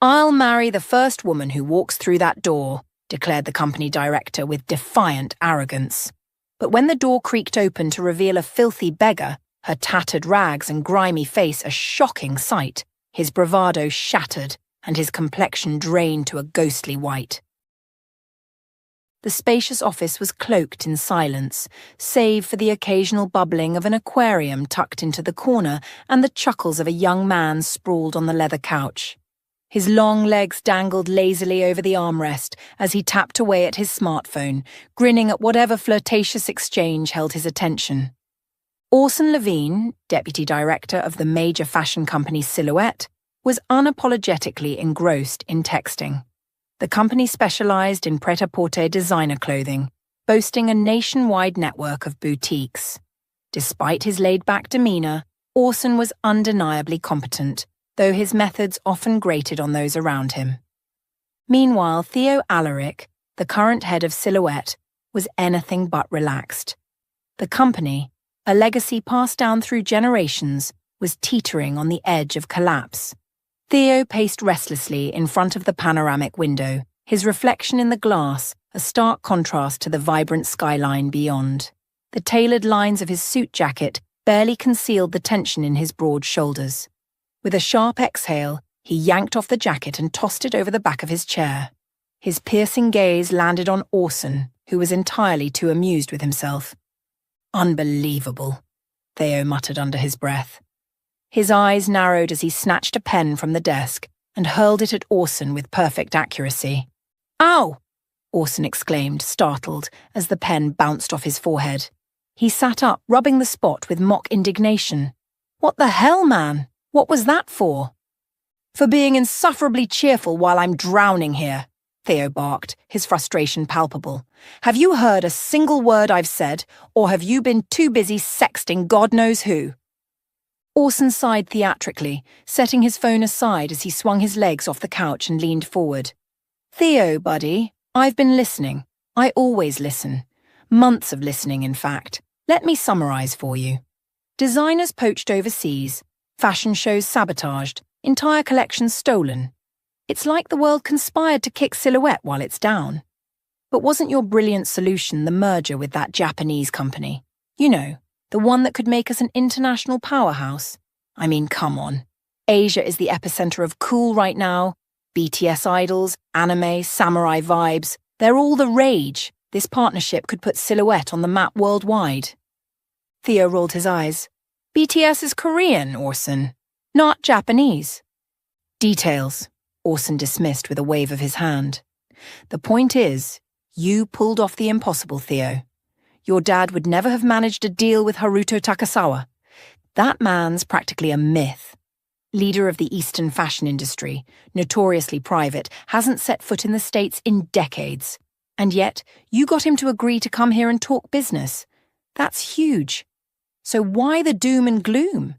"I'll marry the first woman who walks through that door," declared the company director with defiant arrogance. But when the door creaked open to reveal a filthy beggar, her tattered rags and grimy face a shocking sight, his bravado shattered and his complexion drained to a ghostly white. The spacious office was cloaked in silence, save for the occasional bubbling of an aquarium tucked into the corner and the chuckles of a young man sprawled on the leather couch. His long legs dangled lazily over the armrest as he tapped away at his smartphone, grinning at whatever flirtatious exchange held his attention. Orson Levine, deputy director of the major fashion company Silhouette, was unapologetically engrossed in texting. The company specialized in pret-a-porter designer clothing, boasting a nationwide network of boutiques. Despite his laid-back demeanor, Orson was undeniably competent, though his methods often grated on those around him. Meanwhile, Theo Alaric, the current head of Silhouette, was anything but relaxed. The company, a legacy passed down through generations, was teetering on the edge of collapse. Theo paced restlessly in front of the panoramic window, his reflection in the glass a stark contrast to the vibrant skyline beyond. The tailored lines of his suit jacket barely concealed the tension in his broad shoulders. With a sharp exhale, he yanked off the jacket and tossed it over the back of his chair. His piercing gaze landed on Orson, who was entirely too amused with himself. "Unbelievable," Theo muttered under his breath. His eyes narrowed as he snatched a pen from the desk and hurled it at Orson with perfect accuracy. "Ow!" Orson exclaimed, startled, as the pen bounced off his forehead. He sat up, rubbing the spot with mock indignation. "What the hell, man? What was that for?" "For being insufferably cheerful while I'm drowning here," Theo barked, his frustration palpable. "Have you heard a single word I've said, or have you been too busy sexting God knows who?" Orson sighed theatrically, setting his phone aside as he swung his legs off the couch and leaned forward. "Theo, buddy, I've been listening. I always listen. Months of listening, in fact. Let me summarize for you. Designers poached overseas, fashion shows sabotaged, entire collections stolen. It's like the world conspired to kick Silhouette while it's down. But wasn't your brilliant solution the merger with that Japanese company? You know, the one that could make us an international powerhouse? I mean, come on. Asia is the epicenter of cool right now. BTS idols, anime, samurai vibes. They're all the rage. This partnership could put Silhouette on the map worldwide." Theo rolled his eyes. "BTS is Korean, Orson, not Japanese." "Details," Orson dismissed with a wave of his hand. "The point is, you pulled off the impossible, Theo. Your dad would never have managed a deal with Haruto Takasawa. That man's practically a myth. Leader of the Eastern fashion industry, notoriously private, hasn't set foot in the States in decades. And yet, you got him to agree to come here and talk business. That's huge. So why the doom and gloom?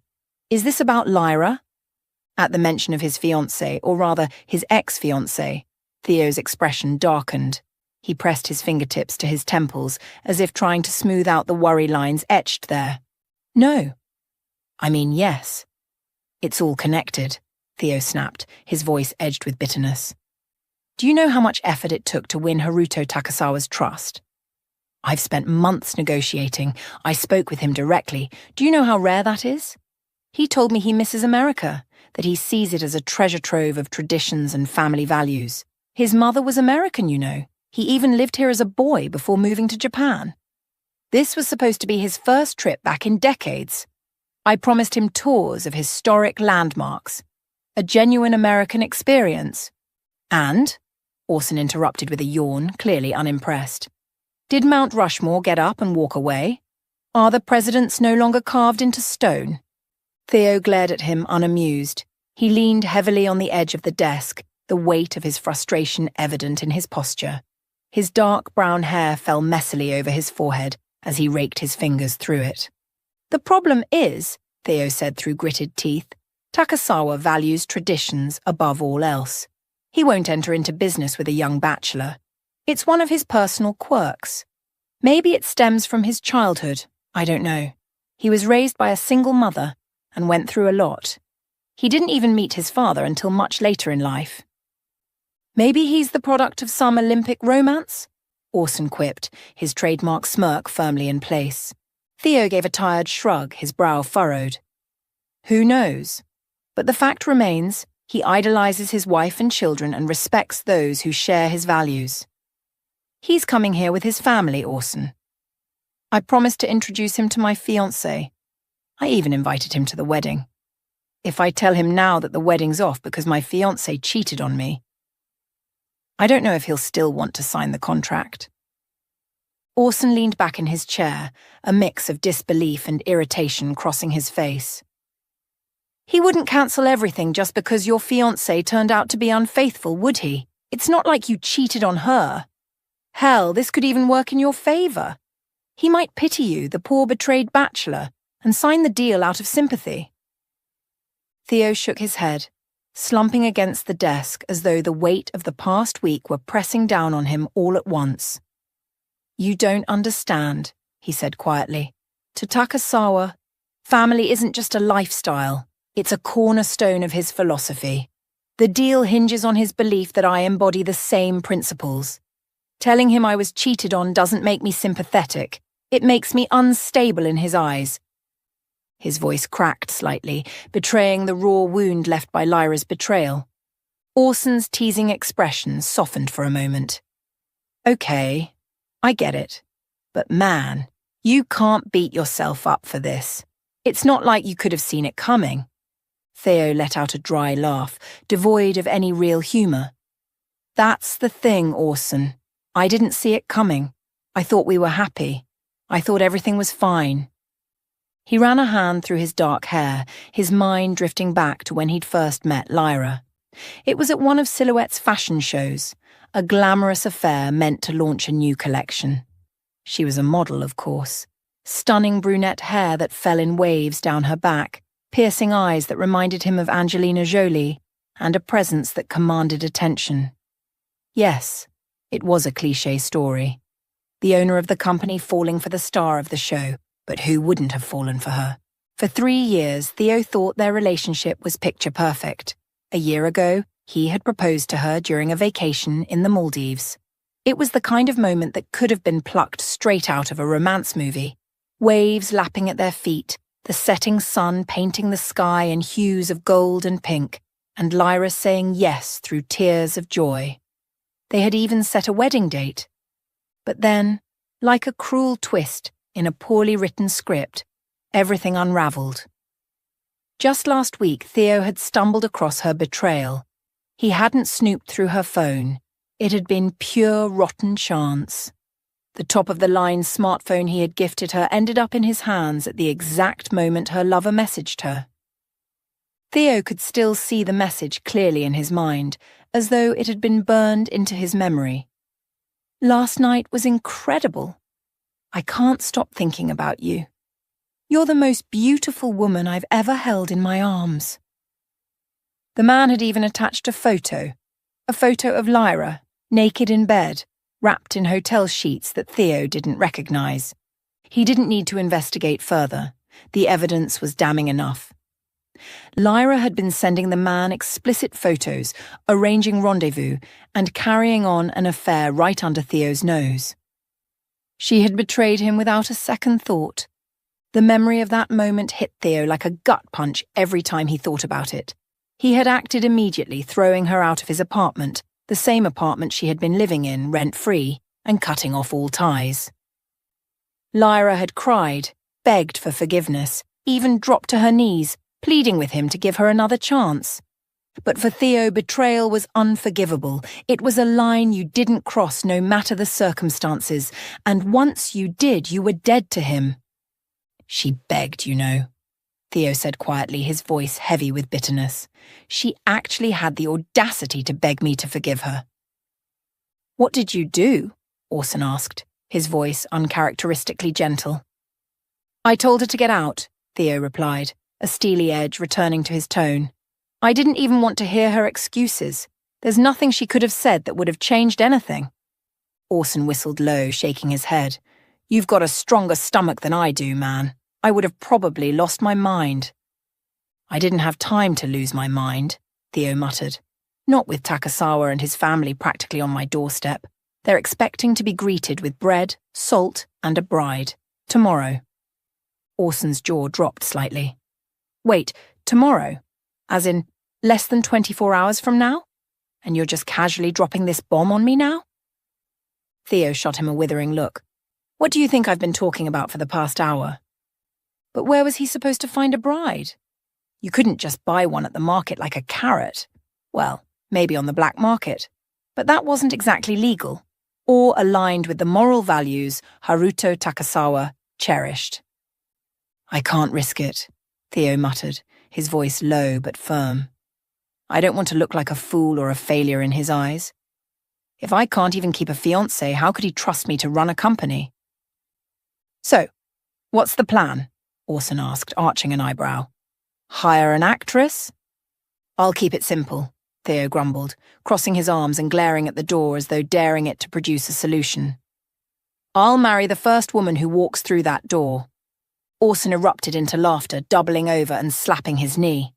Is this about Lyra?" At the mention of his fiancée, or rather his ex-fiancée, Theo's expression darkened. He pressed his fingertips to his temples, as if trying to smooth out the worry lines etched there. "No. I mean, yes. It's all connected," Theo snapped, his voice edged with bitterness. "Do you know how much effort it took to win Haruto Takasawa's trust? I've spent months negotiating. I spoke with him directly. Do you know how rare that is? He told me he misses America, that he sees it as a treasure trove of traditions and family values. His mother was American, you know. He even lived here as a boy before moving to Japan. This was supposed to be his first trip back in decades. I promised him tours of historic landmarks, a genuine American experience. And," Orson interrupted with a yawn, clearly unimpressed, "did Mount Rushmore get up and walk away? Are the presidents no longer carved into stone?" Theo glared at him unamused. He leaned heavily on the edge of the desk, the weight of his frustration evident in his posture. His dark brown hair fell messily over his forehead as he raked his fingers through it. "The problem is," Theo said through gritted teeth, "Takasawa values traditions above all else. He won't enter into business with a young bachelor. It's one of his personal quirks. Maybe it stems from his childhood, I don't know. He was raised by a single mother and went through a lot. He didn't even meet his father until much later in life. Maybe he's the product of some Olympic romance? Orson quipped, his trademark smirk firmly in place. Theo gave a tired shrug, his brow furrowed. Who knows? But the fact remains, he idolizes his wife and children and respects those who share his values. He's coming here with his family, Orson. I promised to introduce him to my fiancée. I even invited him to the wedding. If I tell him now that the wedding's off because my fiancée cheated on me, I don't know if he'll still want to sign the contract. Orson leaned back in his chair, a mix of disbelief and irritation crossing his face. He wouldn't cancel everything just because your fiancée turned out to be unfaithful, would he? It's not like you cheated on her. Hell, this could even work in your favor. He might pity you, the poor betrayed bachelor, and sign the deal out of sympathy. Theo shook his head, slumping against the desk as though the weight of the past week were pressing down on him all at once. You don't understand, he said quietly. To Takasawa, family isn't just a lifestyle, it's a cornerstone of his philosophy. The deal hinges on his belief that I embody the same principles. Telling him I was cheated on doesn't make me sympathetic. It makes me unstable in his eyes. His voice cracked slightly, betraying the raw wound left by Lyra's betrayal. Orson's teasing expression softened for a moment. Okay, I get it. But man, you can't beat yourself up for this. It's not like you could have seen it coming. Theo let out a dry laugh, devoid of any real humour. That's the thing, Orson. I didn't see it coming. I thought we were happy. I thought everything was fine. He ran a hand through his dark hair, his mind drifting back to when he'd first met Lyra. It was at one of Silhouette's fashion shows, a glamorous affair meant to launch a new collection. She was a model, of course. Stunning brunette hair that fell in waves down her back, piercing eyes that reminded him of Angelina Jolie, and a presence that commanded attention. Yes, it was a cliché story. The owner of the company falling for the star of the show, but who wouldn't have fallen for her? For 3 years, Theo thought their relationship was picture perfect. A year ago, he had proposed to her during a vacation in the Maldives. It was the kind of moment that could have been plucked straight out of a romance movie. Waves lapping at their feet, the setting sun painting the sky in hues of gold and pink, and Lyra saying yes through tears of joy. They had even set a wedding date. But then, like a cruel twist in a poorly written script, everything unravelled. Just last week, Theo had stumbled across her betrayal. He hadn't snooped through her phone. It had been pure rotten chance. The top-of-the-line smartphone he had gifted her ended up in his hands at the exact moment her lover messaged her. Theo could still see the message clearly in his mind, as though it had been burned into his memory. Last night was incredible. I can't stop thinking about you. You're the most beautiful woman I've ever held in my arms. The man had even attached a photo of Lyra, naked in bed, wrapped in hotel sheets that Theo didn't recognize. He didn't need to investigate further. The evidence was damning enough. Lyra had been sending the man explicit photos, arranging rendezvous, and carrying on an affair right under Theo's nose. She had betrayed him without a second thought. The memory of that moment hit Theo like a gut punch every time he thought about it. He had acted immediately, throwing her out of his apartment, the same apartment she had been living in, rent-free, and cutting off all ties. Lyra had cried, begged for forgiveness, even dropped to her knees, pleading with him to give her another chance. But for Theo, betrayal was unforgivable. It was a line you didn't cross no matter the circumstances, and once you did, you were dead to him. She begged, you know, Theo said quietly, his voice heavy with bitterness. She actually had the audacity to beg me to forgive her. What did you do? Orson asked, his voice uncharacteristically gentle. I told her to get out, Theo replied, a steely edge returning to his tone. I didn't even want to hear her excuses. There's nothing she could have said that would have changed anything. Orson whistled low, shaking his head. You've got a stronger stomach than I do, man. I would have probably lost my mind. I didn't have time to lose my mind, Theo muttered. Not with Takasawa and his family practically on my doorstep. They're expecting to be greeted with bread, salt, and a bride. Tomorrow. Orson's jaw dropped slightly. Wait, tomorrow? As in, less than 24 hours from now? And you're just casually dropping this bomb on me now? Theo shot him a withering look. What do you think I've been talking about for the past hour? But where was he supposed to find a bride? You couldn't just buy one at the market like a carrot. Well, maybe on the black market. But that wasn't exactly legal, or aligned with the moral values Haruto Takasawa cherished. I can't risk it, Theo muttered, his voice low but firm. I don't want to look like a fool or a failure in his eyes. If I can't even keep a fiancé, how could he trust me to run a company? So, what's the plan? Orson asked, arching an eyebrow. Hire an actress? I'll keep it simple, Theo grumbled, crossing his arms and glaring at the door as though daring it to produce a solution. I'll marry the first woman who walks through that door. Orson erupted into laughter, doubling over and slapping his knee.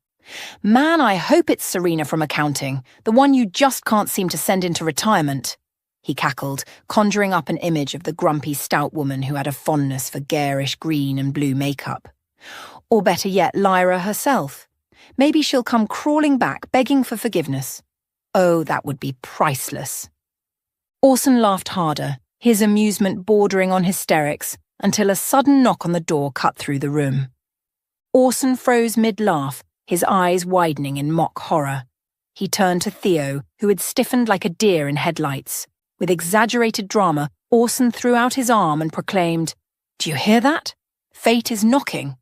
Man, I hope it's Serena from accounting, the one you just can't seem to send into retirement, he cackled, conjuring up an image of the grumpy stout woman who had a fondness for garish green and blue makeup. Or better yet, Lyra herself. Maybe she'll come crawling back, begging for forgiveness. Oh, that would be priceless. Orson laughed harder, his amusement bordering on hysterics, until a sudden knock on the door cut through the room. Orson froze mid-laugh, his eyes widening in mock horror. He turned to Theo, who had stiffened like a deer in headlights. With exaggerated drama, Orson threw out his arm and proclaimed, "Do you hear that? Fate is knocking."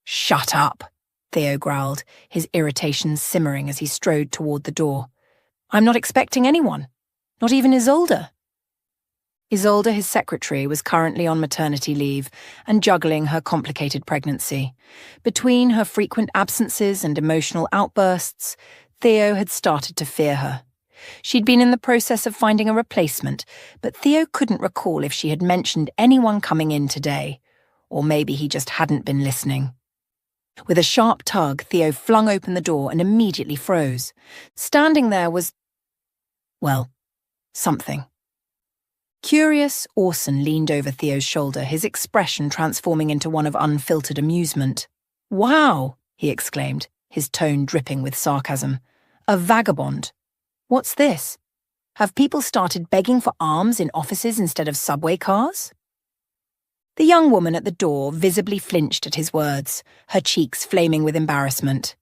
"Shut up," Theo growled, his irritation simmering as he strode toward the door. "I'm not expecting anyone. Not even Isolde." Isolde, his secretary, was currently on maternity leave and juggling her complicated pregnancy. Between her frequent absences and emotional outbursts, Theo had started to fear her. She'd been in the process of finding a replacement, but Theo couldn't recall if she had mentioned anyone coming in today, or maybe he just hadn't been listening. With a sharp tug, Theo flung open the door and immediately froze. Standing there was, well, something. Curious, Orson leaned over Theo's shoulder, his expression transforming into one of unfiltered amusement. "Wow," he exclaimed, his tone dripping with sarcasm. "A vagabond. What's this? Have people started begging for alms in offices instead of subway cars?" The young woman at the door visibly flinched at his words, her cheeks flaming with embarrassment.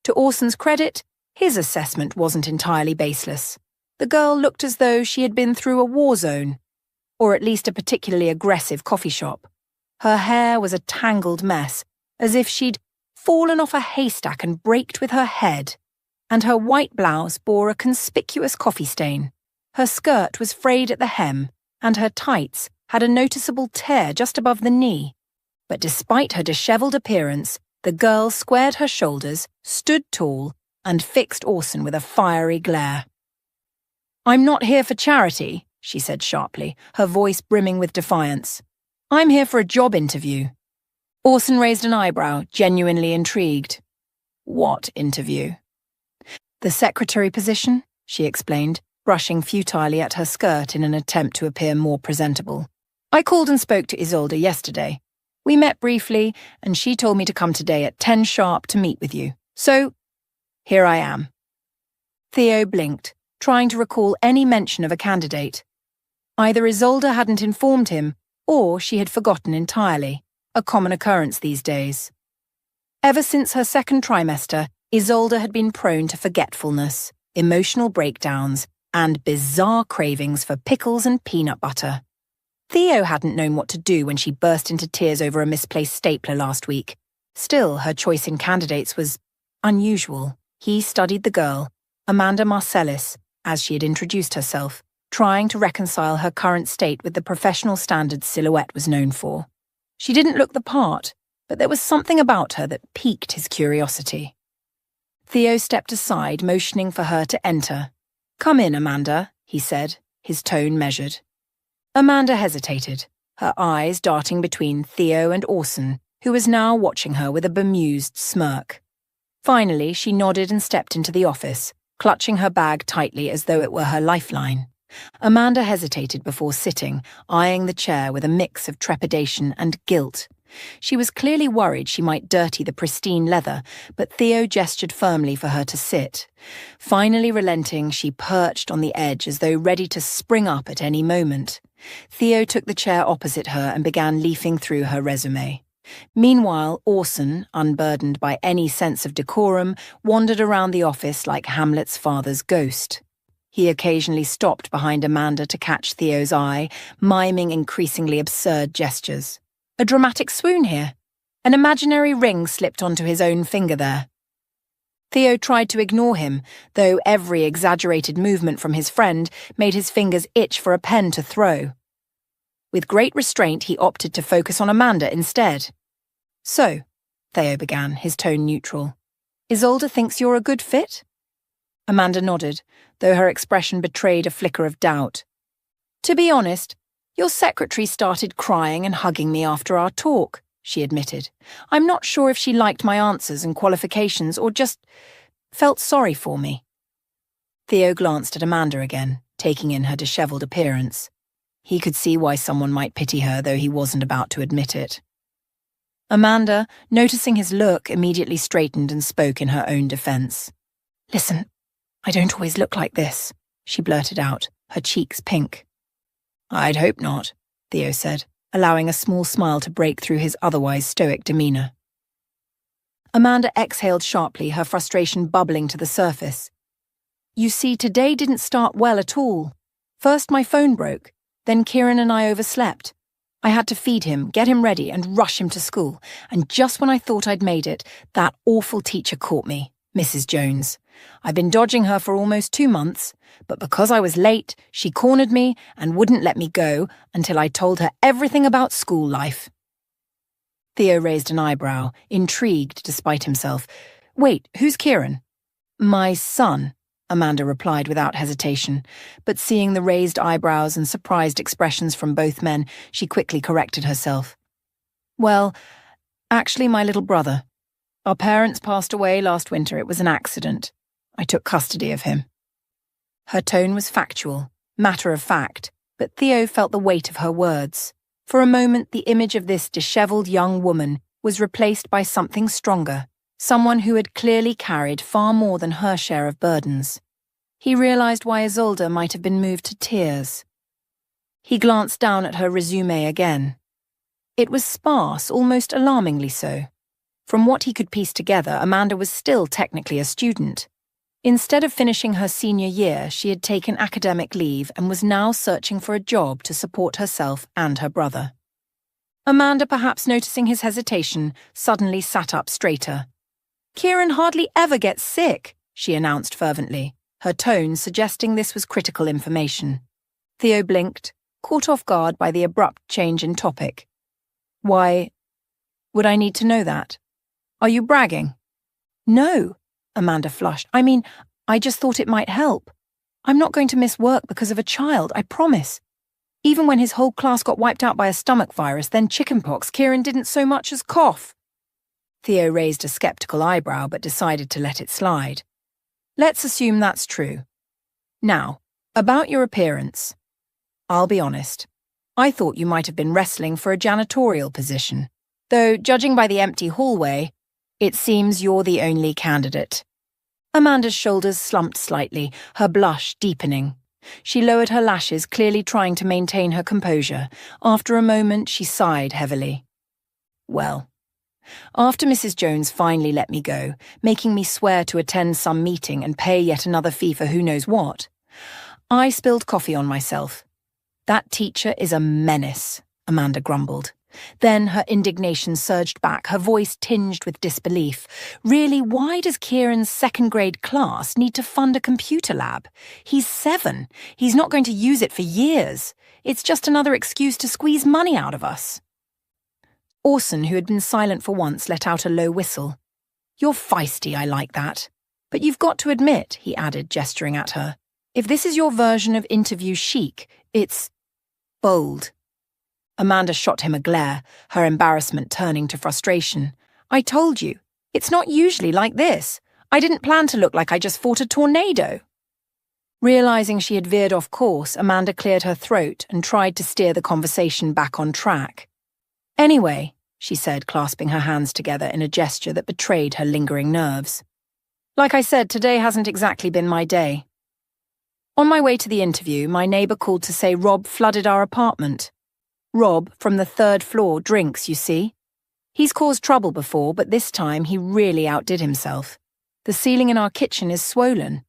To Orson's credit, his assessment wasn't entirely baseless. The girl looked as though she had been through a war zone, or at least a particularly aggressive coffee shop. Her hair was a tangled mess, as if she'd fallen off a haystack and braked with her head, and her white blouse bore a conspicuous coffee stain. Her skirt was frayed at the hem, and her tights had a noticeable tear just above the knee. But despite her dishevelled appearance, the girl squared her shoulders, stood tall, and fixed Orson with a fiery glare. "I'm not here for charity," she said sharply, her voice brimming with defiance. "I'm here for a job interview." Orson raised an eyebrow, genuinely intrigued. "What interview?" "The secretary position," she explained, brushing futilely at her skirt in an attempt to appear more presentable. "I called and spoke to Isolde yesterday. We met briefly, and she told me to come today at 10 sharp to meet with you. So, here I am." Theo blinked, trying to recall any mention of a candidate. Either Isolde hadn't informed him, or she had forgotten entirely, a common occurrence these days. Ever since her second trimester, Isolde had been prone to forgetfulness, emotional breakdowns, and bizarre cravings for pickles and peanut butter. Theo hadn't known what to do when she burst into tears over a misplaced stapler last week. Still, her choice in candidates was unusual. He studied the girl, Amanda Marcellus, as she had introduced herself, trying to reconcile her current state with the professional standards Silhouette was known for. She didn't look the part, but there was something about her that piqued his curiosity. Theo stepped aside, motioning for her to enter. "Come in, Amanda," he said, his tone measured. Amanda hesitated, her eyes darting between Theo and Orson, who was now watching her with a bemused smirk. Finally, she nodded and stepped into the office, clutching her bag tightly as though it were her lifeline. Amanda hesitated before sitting, eyeing the chair with a mix of trepidation and guilt. She was clearly worried she might dirty the pristine leather, but Theo gestured firmly for her to sit. Finally relenting, she perched on the edge as though ready to spring up at any moment. Theo took the chair opposite her and began leafing through her resume. Meanwhile, Orson, unburdened by any sense of decorum, wandered around the office like Hamlet's father's ghost. He occasionally stopped behind Amanda to catch Theo's eye, miming increasingly absurd gestures. A dramatic swoon here. An imaginary ring slipped onto his own finger there. Theo tried to ignore him, though every exaggerated movement from his friend made his fingers itch for a pen to throw. With great restraint, he opted to focus on Amanda instead. "So," Theo began, his tone neutral, "Isolde thinks you're a good fit?" Amanda nodded, though her expression betrayed a flicker of doubt. "To be honest, your secretary started crying and hugging me after our talk," she admitted. "I'm not sure if she liked my answers and qualifications or just felt sorry for me." Theo glanced at Amanda again, taking in her dishevelled appearance. He could see why someone might pity her, though he wasn't about to admit it. Amanda, noticing his look, immediately straightened and spoke in her own defence. "Listen, I don't always look like this," she blurted out, her cheeks pink. "I'd hope not," Theo said, allowing a small smile to break through his otherwise stoic demeanour. Amanda exhaled sharply, her frustration bubbling to the surface. "You see, today didn't start well at all. First my phone broke, then Kieran and I overslept. I had to feed him, get him ready, and rush him to school, and just when I thought I'd made it, that awful teacher caught me, Mrs. Jones. I've been dodging her for almost 2 months, but because I was late, she cornered me and wouldn't let me go until I told her everything about school life." Theo raised an eyebrow, intrigued despite himself. "Wait, who's Kieran?" "My son," Amanda replied without hesitation, but seeing the raised eyebrows and surprised expressions from both men, she quickly corrected herself. "Well, actually my little brother. Our parents passed away last winter. It was an accident. I took custody of him." Her tone was factual, matter of fact, but Theo felt the weight of her words. For a moment, the image of this dishevelled young woman was replaced by something stronger, someone who had clearly carried far more than her share of burdens. He realised why Isolde might have been moved to tears. He glanced down at her resume again. It was sparse, almost alarmingly so. From what he could piece together, Amanda was still technically a student. Instead of finishing her senior year, she had taken academic leave and was now searching for a job to support herself and her brother. Amanda, perhaps noticing his hesitation, suddenly sat up straighter. "Kieran hardly ever gets sick," she announced fervently, her tone suggesting this was critical information. Theo blinked, caught off guard by the abrupt change in topic. "Why would I need to know that? Are you bragging?" "No," Amanda flushed. "I mean, I just thought it might help. I'm not going to miss work because of a child, I promise. Even when his whole class got wiped out by a stomach virus, then chickenpox, Kieran didn't so much as cough." Theo raised a sceptical eyebrow but decided to let it slide. "Let's assume that's true. Now, about your appearance. I'll be honest. I thought you might have been wrestling for a janitorial position, though judging by the empty hallway, it seems you're the only candidate." Amanda's shoulders slumped slightly, her blush deepening. She lowered her lashes, clearly trying to maintain her composure. After a moment, she sighed heavily. "Well, after Mrs. Jones finally let me go, making me swear to attend some meeting and pay yet another fee for who knows what, I spilled coffee on myself. That teacher is a menace," Amanda grumbled. Then her indignation surged back, her voice tinged with disbelief. "Really, why does Kieran's second-grade class need to fund a computer lab? He's 7. He's not going to use it for years. It's just another excuse to squeeze money out of us." Orson, who had been silent for once, let out a low whistle. "You're feisty, I like that. But you've got to admit," he added, gesturing at her, "if this is your version of interview chic, it's bold." Amanda shot him a glare, her embarrassment turning to frustration. "I told you, it's not usually like this. I didn't plan to look like I just fought a tornado." Realizing she had veered off course, Amanda cleared her throat and tried to steer the conversation back on track. "Anyway," she said, clasping her hands together in a gesture that betrayed her lingering nerves. "Like I said, today hasn't exactly been my day. On my way to the interview, my neighbour called to say Rob flooded our apartment. Rob, from the 3rd floor, drinks, you see. He's caused trouble before, but this time he really outdid himself. The ceiling in our kitchen is swollen.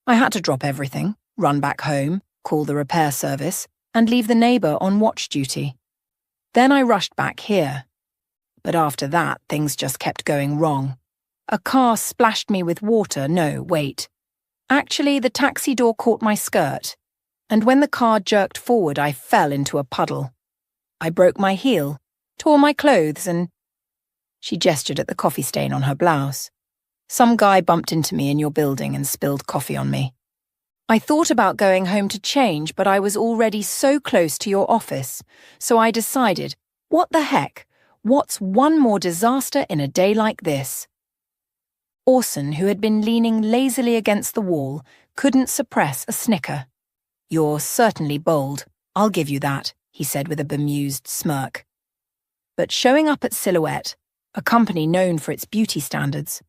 I had to drop everything, run back home, call the repair service, and leave the neighbour on watch duty. Then I rushed back here. But after that, things just kept going wrong. A car splashed me with water. No, wait. Actually, the taxi door caught my skirt, and when the car jerked forward, I fell into a puddle. I broke my heel, tore my clothes, and..." She gestured at the coffee stain on her blouse. "Some guy bumped into me in your building and spilled coffee on me. I thought about going home to change, but I was already so close to your office, so I decided, what the heck? What's one more disaster in a day like this?" Orson, who had been leaning lazily against the wall, couldn't suppress a snicker. "You're certainly bold, I'll give you that," he said with a bemused smirk. "But showing up at Silhouette, a company known for its beauty standards,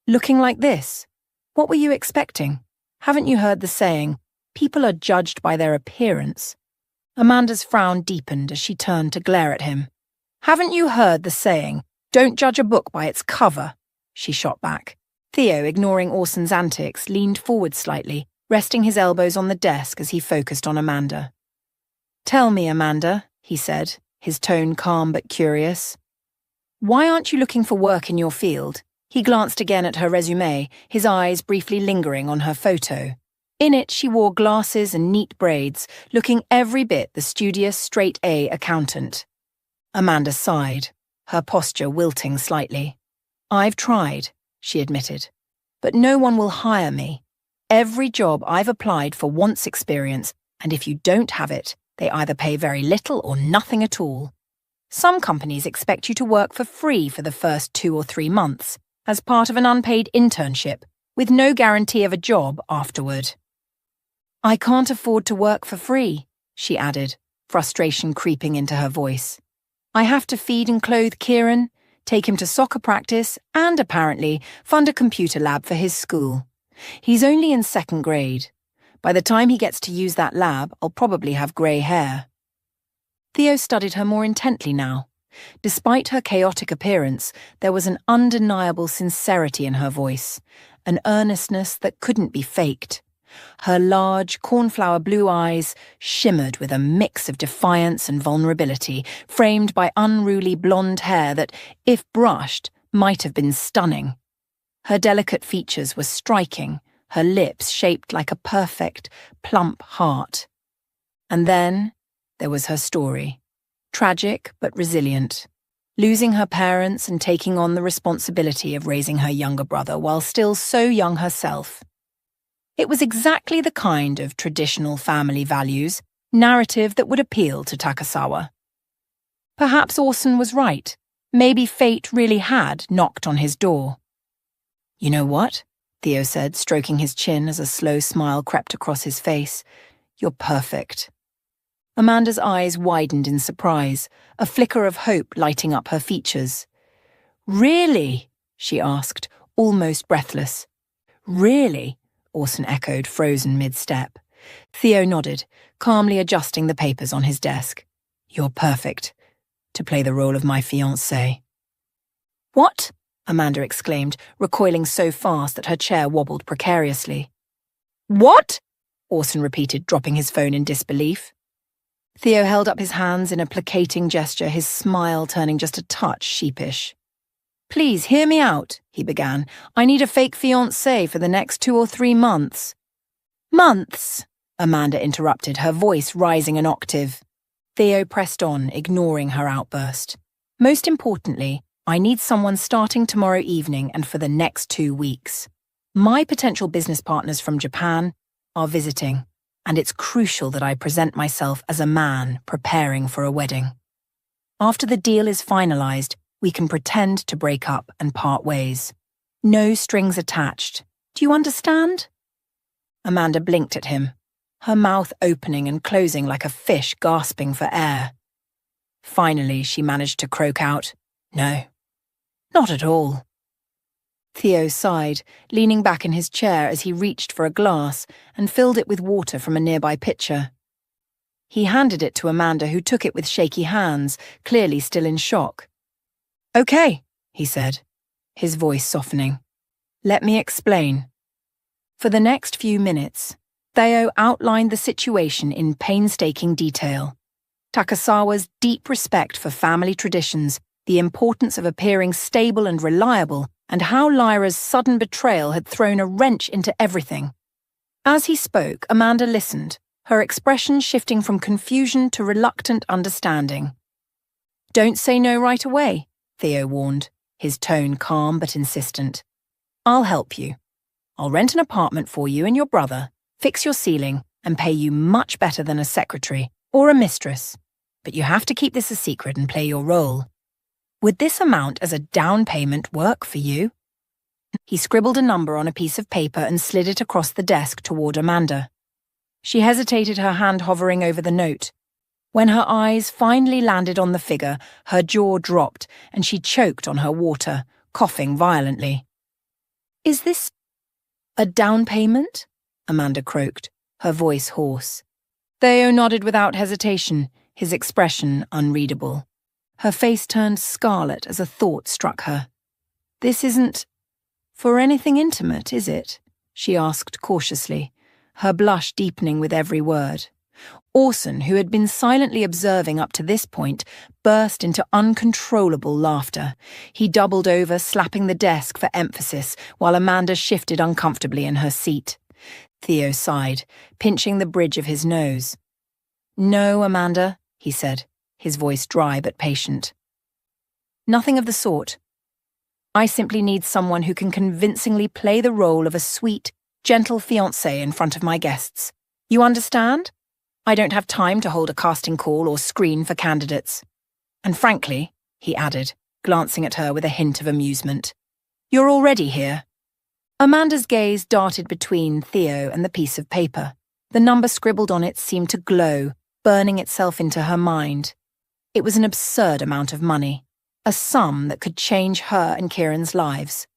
looking like this, what were you expecting? Haven't you heard the saying, people are judged by their appearance?" Amanda's frown deepened as she turned to glare at him. "Haven't you heard the saying, don't judge a book by its cover?" She shot back. Theo, ignoring Orson's antics, leaned forward slightly, resting his elbows on the desk as he focused on Amanda. "Tell me, Amanda," he said, his tone calm but curious. "Why aren't you looking for work in your field?" He glanced again at her resume, his eyes briefly lingering on her photo. In it, she wore glasses and neat braids, looking every bit the studious, straight-A accountant. Amanda sighed, her posture wilting slightly. "I've tried," she admitted, "but no one will hire me. Every job I've applied for wants experience, and if you don't have it, they either pay very little or nothing at all. Some companies expect you to work for free for the first 2 or 3 months, as part of an unpaid internship, with no guarantee of a job afterward." "I can't afford to work for free," she added, frustration creeping into her voice. "I have to feed and clothe Kieran, take him to soccer practice, and apparently fund a computer lab for his school. He's only in 2nd grade. By the time he gets to use that lab, I'll probably have grey hair." Theo studied her more intently now. Despite her chaotic appearance, there was an undeniable sincerity in her voice, an earnestness that couldn't be faked. Her large, cornflower blue eyes shimmered with a mix of defiance and vulnerability, framed by unruly blonde hair that, if brushed, might have been stunning. Her delicate features were striking, her lips shaped like a perfect, plump heart. And then there was her story, tragic but resilient, losing her parents and taking on the responsibility of raising her younger brother while still so young herself. It was exactly the kind of traditional family values narrative that would appeal to Takasawa. Perhaps Orson was right. Maybe fate really had knocked on his door. "You know what?" Theo said, stroking his chin as a slow smile crept across his face. "You're perfect." Amanda's eyes widened in surprise, a flicker of hope lighting up her features. "Really?" she asked, almost breathless. "Really?" Orson echoed, frozen mid-step. Theo nodded, calmly adjusting the papers on his desk. "You're perfect. To play the role of my fiancé." "What?" Amanda exclaimed, recoiling so fast that her chair wobbled precariously. "What?" Orson repeated, dropping his phone in disbelief. Theo held up his hands in a placating gesture, his smile turning just a touch sheepish. "Please, hear me out," he began. "I need a fake fiancé for the next 2 or 3 months." "Months?" Amanda interrupted, her voice rising an octave. Theo pressed on, ignoring her outburst. "Most importantly, I need someone starting tomorrow evening and for the next 2 weeks. My potential business partners from Japan are visiting, and it's crucial that I present myself as a man preparing for a wedding. After the deal is finalized, we can pretend to break up and part ways. No strings attached. Do you understand? Amanda blinked at him, her mouth opening and closing like a fish gasping for air. Finally, she managed to croak out, "No, not at all." Theo sighed, leaning back in his chair as he reached for a glass and filled it with water from a nearby pitcher. He handed it to Amanda, who took it with shaky hands, clearly still in shock. "Okay," he said, his voice softening. "Let me explain." For the next few minutes, Theo outlined the situation in painstaking detail. Takasawa's deep respect for family traditions, the importance of appearing stable and reliable, and how Lyra's sudden betrayal had thrown a wrench into everything. As he spoke, Amanda listened, her expression shifting from confusion to reluctant understanding. "Don't say no right away," Theo warned, his tone calm but insistent. "I'll help you. I'll rent an apartment for you and your brother, fix your ceiling, and pay you much better than a secretary or a mistress. But you have to keep this a secret and play your role. Would this amount as a down payment work for you?" He scribbled a number on a piece of paper and slid it across the desk toward Amanda. She hesitated, her hand hovering over the note. When her eyes finally landed on the figure, her jaw dropped and she choked on her water, coughing violently. "Is this a down payment?" Amanda croaked, her voice hoarse. Theo nodded without hesitation, his expression unreadable. Her face turned scarlet as a thought struck her. "This isn't for anything intimate, is it?" she asked cautiously, her blush deepening with every word. Orson, who had been silently observing up to this point, burst into uncontrollable laughter. He doubled over, slapping the desk for emphasis, while Amanda shifted uncomfortably in her seat. Theo sighed, pinching the bridge of his nose. "No, Amanda," he said, his voice dry but patient. "Nothing of the sort. I simply need someone who can convincingly play the role of a sweet, gentle fiancé in front of my guests. You understand? I don't have time to hold a casting call or screen for candidates. And frankly," he added, glancing at her with a hint of amusement, "you're already here." Amanda's gaze darted between Theo and the piece of paper. The number scribbled on it seemed to glow, burning itself into her mind. It was an absurd amount of money, a sum that could change her and Kieran's lives.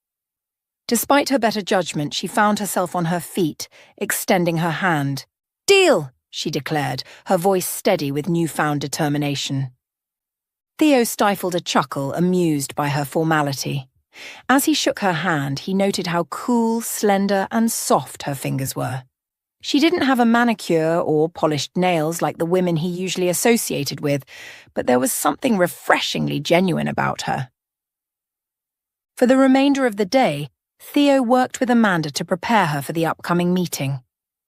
Despite her better judgment, she found herself on her feet, extending her hand. "Deal!" she declared, her voice steady with newfound determination. Theo stifled a chuckle, amused by her formality. As he shook her hand, he noted how cool, slender, and soft her fingers were. She didn't have a manicure or polished nails like the women he usually associated with, but there was something refreshingly genuine about her. For the remainder of the day, Theo worked with Amanda to prepare her for the upcoming meeting.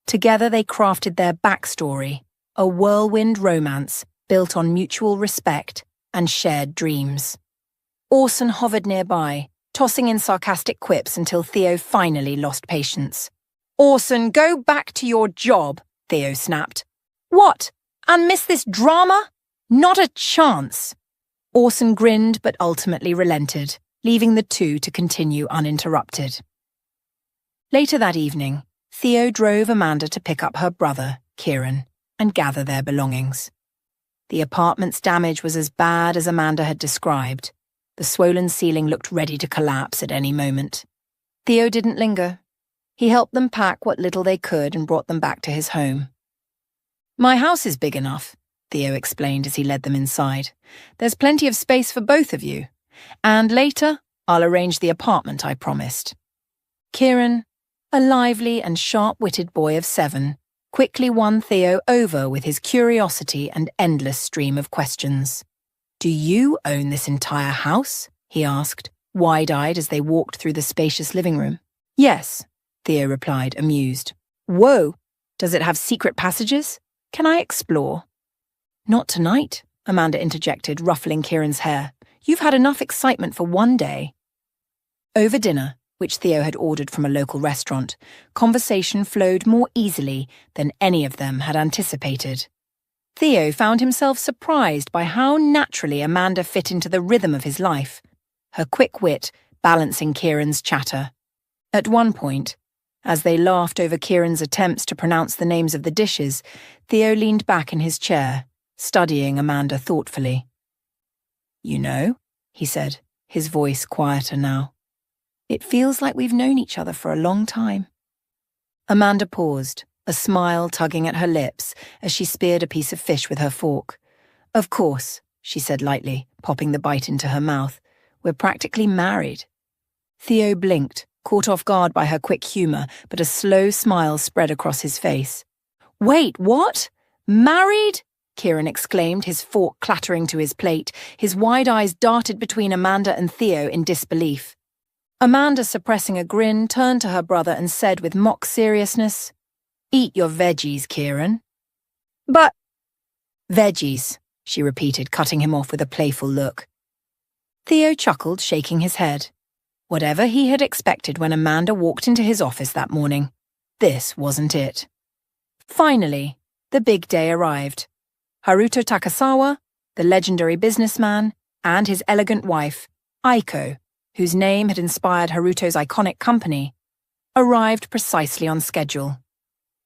Together they crafted their backstory, a whirlwind romance built on mutual respect and shared dreams. Orson hovered nearby, tossing in sarcastic quips until Theo finally lost patience. "Orson, go back to your job," Theo snapped. "What? And miss this drama? Not a chance." Orson grinned but ultimately relented, leaving the two to continue uninterrupted. Later that evening, Theo drove Amanda to pick up her brother, Kieran, and gather their belongings. The apartment's damage was as bad as Amanda had described. The swollen ceiling looked ready to collapse at any moment. Theo didn't linger. He helped them pack what little they could and brought them back to his home. "My house is big enough," Theo explained as he led them inside. "There's plenty of space for both of you. And later, I'll arrange the apartment I promised." Kieran, a lively and sharp-witted boy of 7, quickly won Theo over with his curiosity and endless stream of questions. "Do you own this entire house?" he asked, wide-eyed as they walked through the spacious living room. "Yes," Theo replied, amused. "Whoa! Does it have secret passages? Can I explore?" "Not tonight," Amanda interjected, ruffling Kieran's hair. "You've had enough excitement for one day." Over dinner, which Theo had ordered from a local restaurant, conversation flowed more easily than any of them had anticipated. Theo found himself surprised by how naturally Amanda fit into the rhythm of his life. Her quick wit, balancing Kieran's chatter. At one point, as they laughed over Kieran's attempts to pronounce the names of the dishes, Theo leaned back in his chair, studying Amanda thoughtfully. "You know," he said, his voice quieter now, "it feels like we've known each other for a long time." Amanda paused, a smile tugging at her lips as she speared a piece of fish with her fork. "Of course," she said lightly, popping the bite into her mouth. "We're practically married." Theo blinked, caught off guard by her quick humour, but a slow smile spread across his face. "Wait, what? Married?" Kieran exclaimed, his fork clattering to his plate. His wide eyes darted between Amanda and Theo in disbelief. Amanda, suppressing a grin, turned to her brother and said with mock seriousness, "Eat your veggies, Kieran." "But—" "Veggies," she repeated, cutting him off with a playful look. Theo chuckled, shaking his head. Whatever he had expected when Amanda walked into his office that morning, this wasn't it. Finally, the big day arrived. Haruto Takasawa, the legendary businessman, and his elegant wife, Aiko, whose name had inspired Haruto's iconic company, arrived precisely on schedule.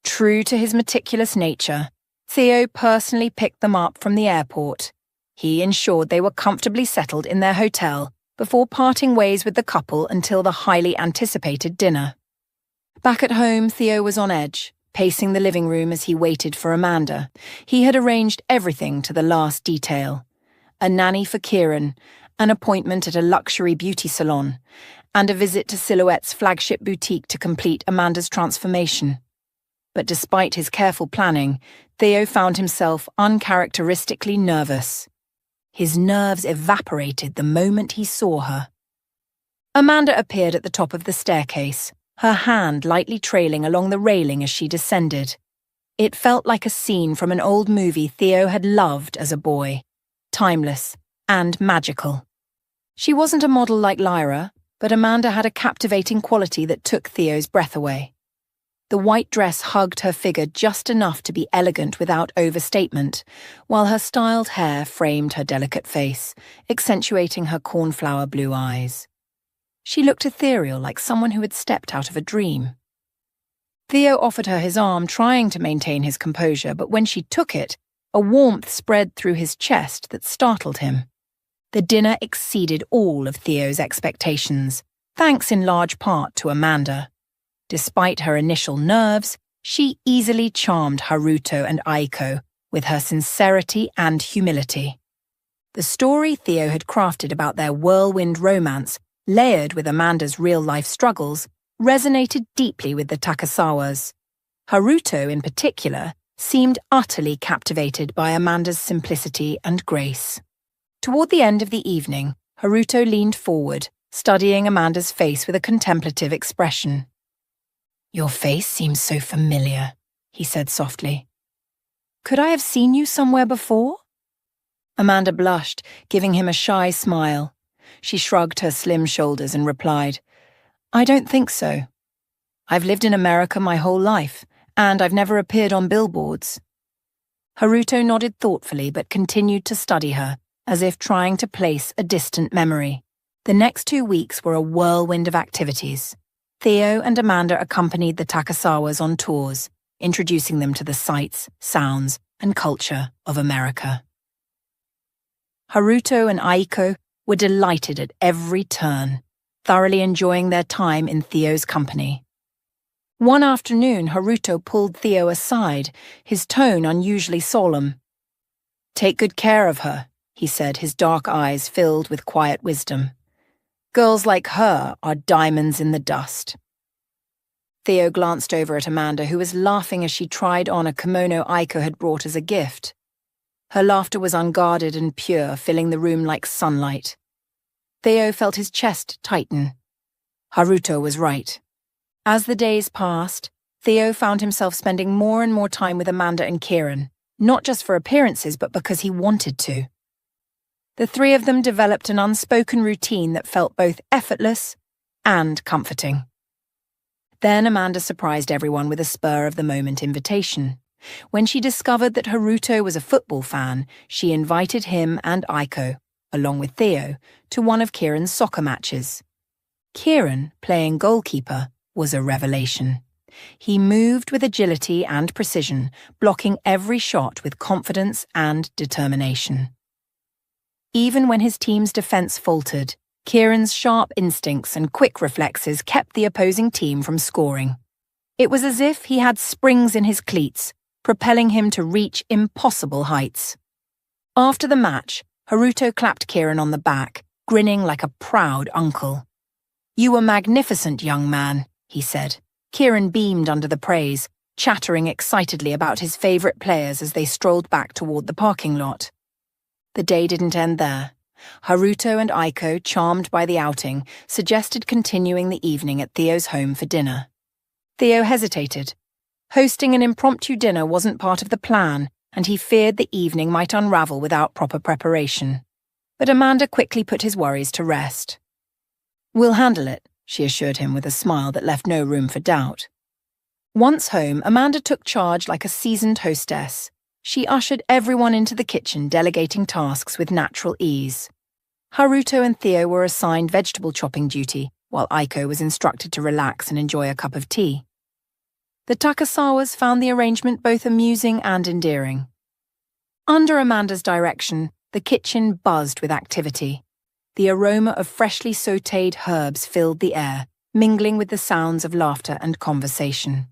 True to his meticulous nature, Theo personally picked them up from the airport. He ensured they were comfortably settled in their hotel before parting ways with the couple until the highly anticipated dinner. Back at home, Theo was on edge, pacing the living room as he waited for Amanda. He had arranged everything to the last detail. A nanny for Kieran, an appointment at a luxury beauty salon, and a visit to Silhouette's flagship boutique to complete Amanda's transformation. But despite his careful planning, Theo found himself uncharacteristically nervous. His nerves evaporated the moment he saw her. Amanda appeared at the top of the staircase, her hand lightly trailing along the railing as she descended. It felt like a scene from an old movie Theo had loved as a boy, timeless and magical. She wasn't a model like Lyra, but Amanda had a captivating quality that took Theo's breath away. The white dress hugged her figure just enough to be elegant without overstatement, while her styled hair framed her delicate face, accentuating her cornflower blue eyes. She looked ethereal, like someone who had stepped out of a dream. Theo offered her his arm, trying to maintain his composure, but when she took it, a warmth spread through his chest that startled him. The dinner exceeded all of Theo's expectations, thanks in large part to Amanda. Despite her initial nerves, she easily charmed Haruto and Aiko with her sincerity and humility. The story Theo had crafted about their whirlwind romance, layered with Amanda's real-life struggles, resonated deeply with the Takasawas. Haruto, in particular, seemed utterly captivated by Amanda's simplicity and grace. Toward the end of the evening, Haruto leaned forward, studying Amanda's face with a contemplative expression. "Your face seems so familiar," he said softly. "Could I have seen you somewhere before?" Amanda blushed, giving him a shy smile. She shrugged her slim shoulders and replied, "I don't think so. I've lived in America my whole life, and I've never appeared on billboards." Haruto nodded thoughtfully but continued to study her, as if trying to place a distant memory. The next 2 weeks were a whirlwind of activities. Theo and Amanda accompanied the Takasawas on tours, introducing them to the sights, sounds, and culture of America. Haruto and Aiko were delighted at every turn, thoroughly enjoying their time in Theo's company. One afternoon, Haruto pulled Theo aside, his tone unusually solemn. "Take good care of her," he said, his dark eyes filled with quiet wisdom. "Girls like her are diamonds in the dust." Theo glanced over at Amanda, who was laughing as she tried on a kimono Aiko had brought as a gift. Her laughter was unguarded and pure, filling the room like sunlight. Theo felt his chest tighten. Haruto was right. As the days passed, Theo found himself spending more and more time with Amanda and Kieran, not just for appearances but because he wanted to. The three of them developed an unspoken routine that felt both effortless and comforting. Then Amanda surprised everyone with a spur-of-the-moment invitation. When she discovered that Haruto was a football fan, she invited him and Aiko, along with Theo, to one of Kieran's soccer matches. Kieran, playing goalkeeper, was a revelation. He moved with agility and precision, blocking every shot with confidence and determination. Even when his team's defense faltered, Kieran's sharp instincts and quick reflexes kept the opposing team from scoring. It was as if he had springs in his cleats, propelling him to reach impossible heights. After the match, Haruto clapped Kieran on the back, grinning like a proud uncle. "You were magnificent, young man," he said. Kieran beamed under the praise, chattering excitedly about his favourite players as they strolled back toward the parking lot. The day didn't end there. Haruto and Aiko, charmed by the outing, suggested continuing the evening at Theo's home for dinner. Theo hesitated. Hosting an impromptu dinner wasn't part of the plan, and he feared the evening might unravel without proper preparation. But Amanda quickly put his worries to rest. "We'll handle it," she assured him with a smile that left no room for doubt. Once home, Amanda took charge like a seasoned hostess. She ushered everyone into the kitchen, delegating tasks with natural ease. Haruto and Theo were assigned vegetable chopping duty, while Aiko was instructed to relax and enjoy a cup of tea. The Takasawas found the arrangement both amusing and endearing. Under Amanda's direction, the kitchen buzzed with activity. The aroma of freshly sautéed herbs filled the air, mingling with the sounds of laughter and conversation.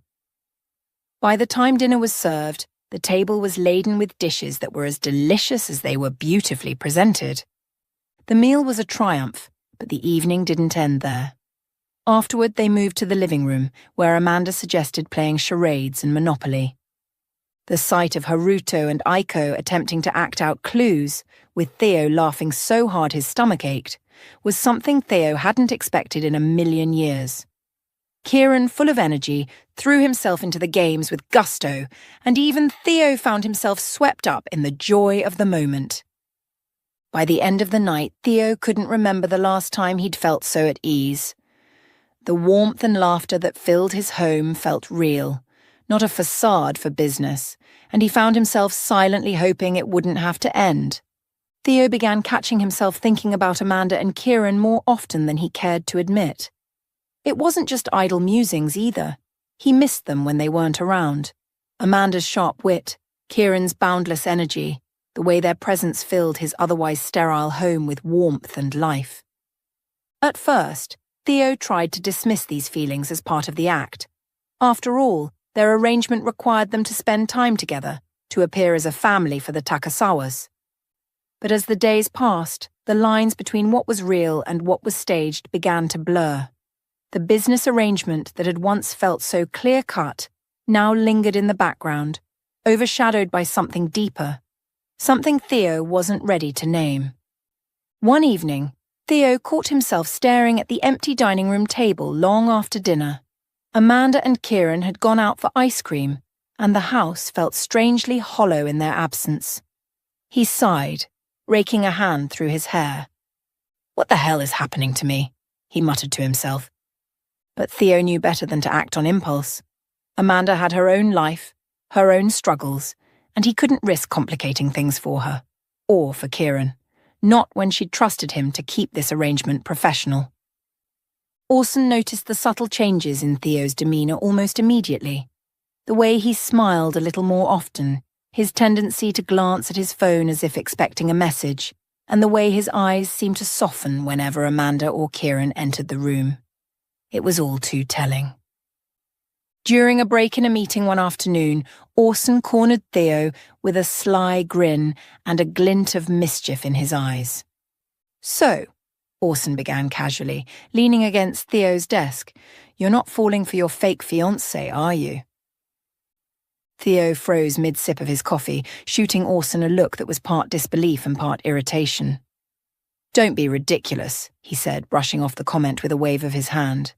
By the time dinner was served, the table was laden with dishes that were as delicious as they were beautifully presented. The meal was a triumph, but the evening didn't end there. Afterward, they moved to the living room, where Amanda suggested playing charades and Monopoly. The sight of Haruto and Aiko attempting to act out clues, with Theo laughing so hard his stomach ached, was something Theo hadn't expected in a million years. Kieran, full of energy, threw himself into the games with gusto, and even Theo found himself swept up in the joy of the moment. By the end of the night, Theo couldn't remember the last time he'd felt so at ease. The warmth and laughter that filled his home felt real, not a facade for business, and he found himself silently hoping it wouldn't have to end. Theo began catching himself thinking about Amanda and Kieran more often than he cared to admit. It wasn't just idle musings either. He missed them when they weren't around. Amanda's sharp wit, Kieran's boundless energy, the way their presence filled his otherwise sterile home with warmth and life. At first, Theo tried to dismiss these feelings as part of the act. After all, their arrangement required them to spend time together, to appear as a family for the Takasawas. But as the days passed, the lines between what was real and what was staged began to blur. The business arrangement that had once felt so clear-cut now lingered in the background, overshadowed by something deeper, something Theo wasn't ready to name. One evening, Theo caught himself staring at the empty dining room table long after dinner. Amanda and Kieran had gone out for ice cream, and the house felt strangely hollow in their absence. He sighed, raking a hand through his hair. "What the hell is happening to me?" he muttered to himself. But Theo knew better than to act on impulse. Amanda had her own life, her own struggles, and he couldn't risk complicating things for her, or for Kieran, not when she'd trusted him to keep this arrangement professional. Orson noticed the subtle changes in Theo's demeanour almost immediately. The way he smiled a little more often, his tendency to glance at his phone as if expecting a message, and the way his eyes seemed to soften whenever Amanda or Kieran entered the room. It was all too telling. During a break in a meeting one afternoon, Orson cornered Theo with a sly grin and a glint of mischief in his eyes. "So," Orson began casually, leaning against Theo's desk, "you're not falling for your fake fiancé, are you?" Theo froze mid-sip of his coffee, shooting Orson a look that was part disbelief and part irritation. "Don't be ridiculous," he said, brushing off the comment with a wave of his hand.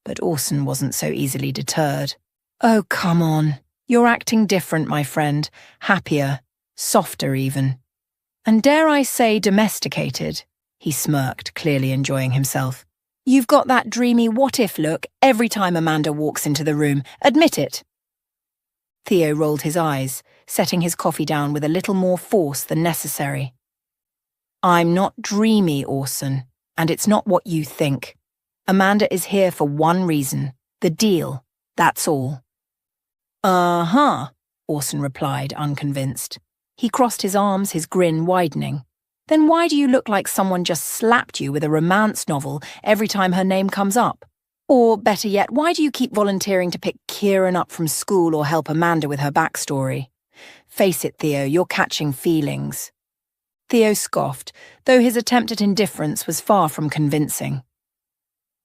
But Orson wasn't so easily deterred. "Oh, come on. You're acting different, my friend. Happier. Softer, even. And dare I say domesticated," he smirked, clearly enjoying himself. "You've got that dreamy what-if look every time Amanda walks into the room. Admit it." Theo rolled his eyes, setting his coffee down with a little more force than necessary. "I'm not dreamy, Orson, and it's not what you think. Amanda is here for one reason, the deal, that's all. Uh-huh, Orson replied, unconvinced. He crossed his arms, his grin widening. Then why do you look like someone just slapped you with a romance novel every time her name comes up? Or, better yet, why do you keep volunteering to pick Kieran up from school or help Amanda with her backstory? Face it, Theo, you're catching feelings. Theo scoffed, though his attempt at indifference was far from convincing.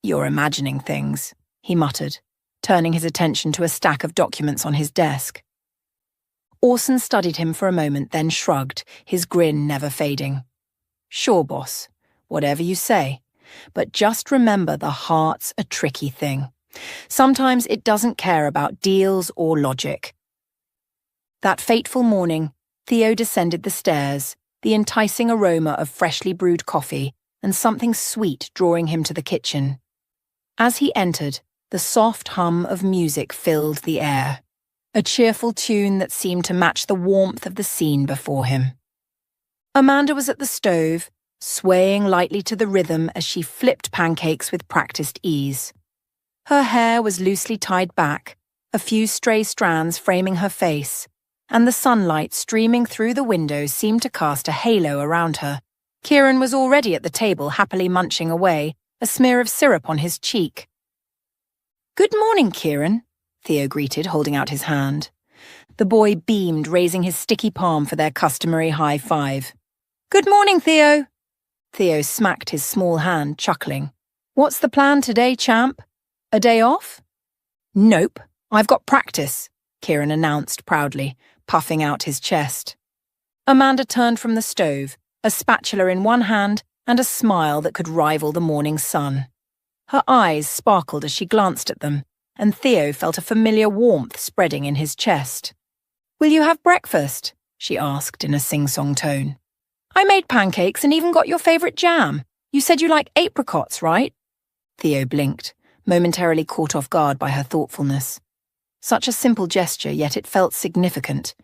You're imagining things, he muttered, turning his attention to a stack of documents on his desk. Orson studied him for a moment, then shrugged, his grin never fading. Sure, boss, whatever you say. But just remember the heart's a tricky thing. Sometimes it doesn't care about deals or logic. That fateful morning, Theo descended the stairs, the enticing aroma of freshly brewed coffee and something sweet drawing him to the kitchen. As he entered, the soft hum of music filled the air, a cheerful tune that seemed to match the warmth of the scene before him. Amanda was at the stove, swaying lightly to the rhythm as she flipped pancakes with practiced ease. Her hair was loosely tied back, a few stray strands framing her face, and the sunlight streaming through the windows seemed to cast a halo around her. Kieran was already at the table, happily munching away, a smear of syrup on his cheek. "Good morning, Kieran," Theo greeted, holding out his hand. The boy beamed, raising his sticky palm for their customary high five. "Good morning, Theo." Theo smacked his small hand, chuckling. "What's the plan today, champ? A day off?" "Nope, I've got practice," Kieran announced proudly, puffing out his chest. Amanda turned from the stove, a spatula in one hand and a smile that could rival the morning sun. Her eyes sparkled as she glanced at them, and Theo felt a familiar warmth spreading in his chest. "Will you have breakfast?" she asked in a sing-song tone. "I made pancakes and even got your favourite jam. You said you like apricots, right?" Theo blinked, momentarily caught off guard by her thoughtfulness. Such a simple gesture, yet it felt significant.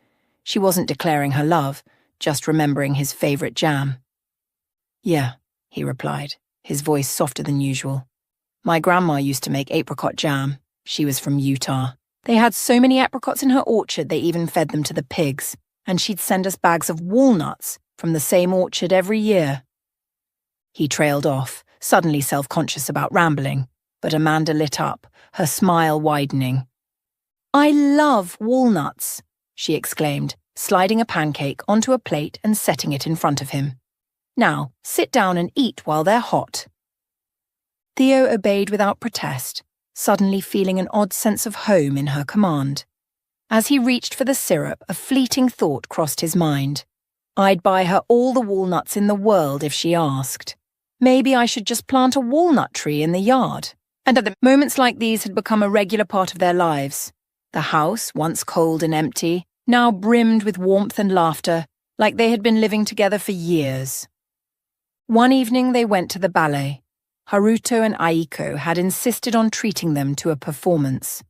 She wasn't declaring her love, just remembering his favourite jam. "Yeah," he replied, his voice softer than usual. "My grandma used to make apricot jam. She was from Utah. They had so many apricots in her orchard they even fed them to the pigs, and she'd send us bags of walnuts from the same orchard every year." He trailed off, suddenly self-conscious about rambling, but Amanda lit up, her smile widening. "I love walnuts," she exclaimed, sliding a pancake onto a plate and setting it in front of him. "Now, sit down and eat while they're hot." Theo obeyed without protest, suddenly feeling an odd sense of home in her command. As he reached for the syrup, a fleeting thought crossed his mind. I'd buy her all the walnuts in the world if she asked. Maybe I should just plant a walnut tree in the yard. And at the moments like these had become a regular part of their lives. The house, once cold and empty, now brimmed with warmth and laughter, like they had been living together for years. One evening they went to the ballet. Haruto and Aiko had insisted on treating them to a performance.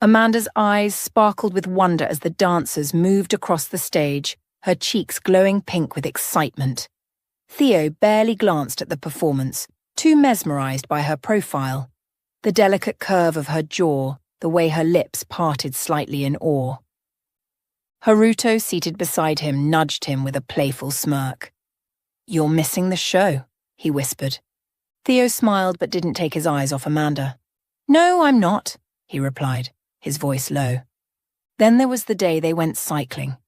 Amanda's eyes sparkled with wonder as the dancers moved across the stage, her cheeks glowing pink with excitement. Theo barely glanced at the performance, too mesmerized by her profile, the delicate curve of her jaw, the way her lips parted slightly in awe. Haruto, seated beside him, nudged him with a playful smirk. "You're missing the show," he whispered. Theo smiled but didn't take his eyes off Amanda. "No, I'm not," he replied, his voice low. Then there was the day they went cycling.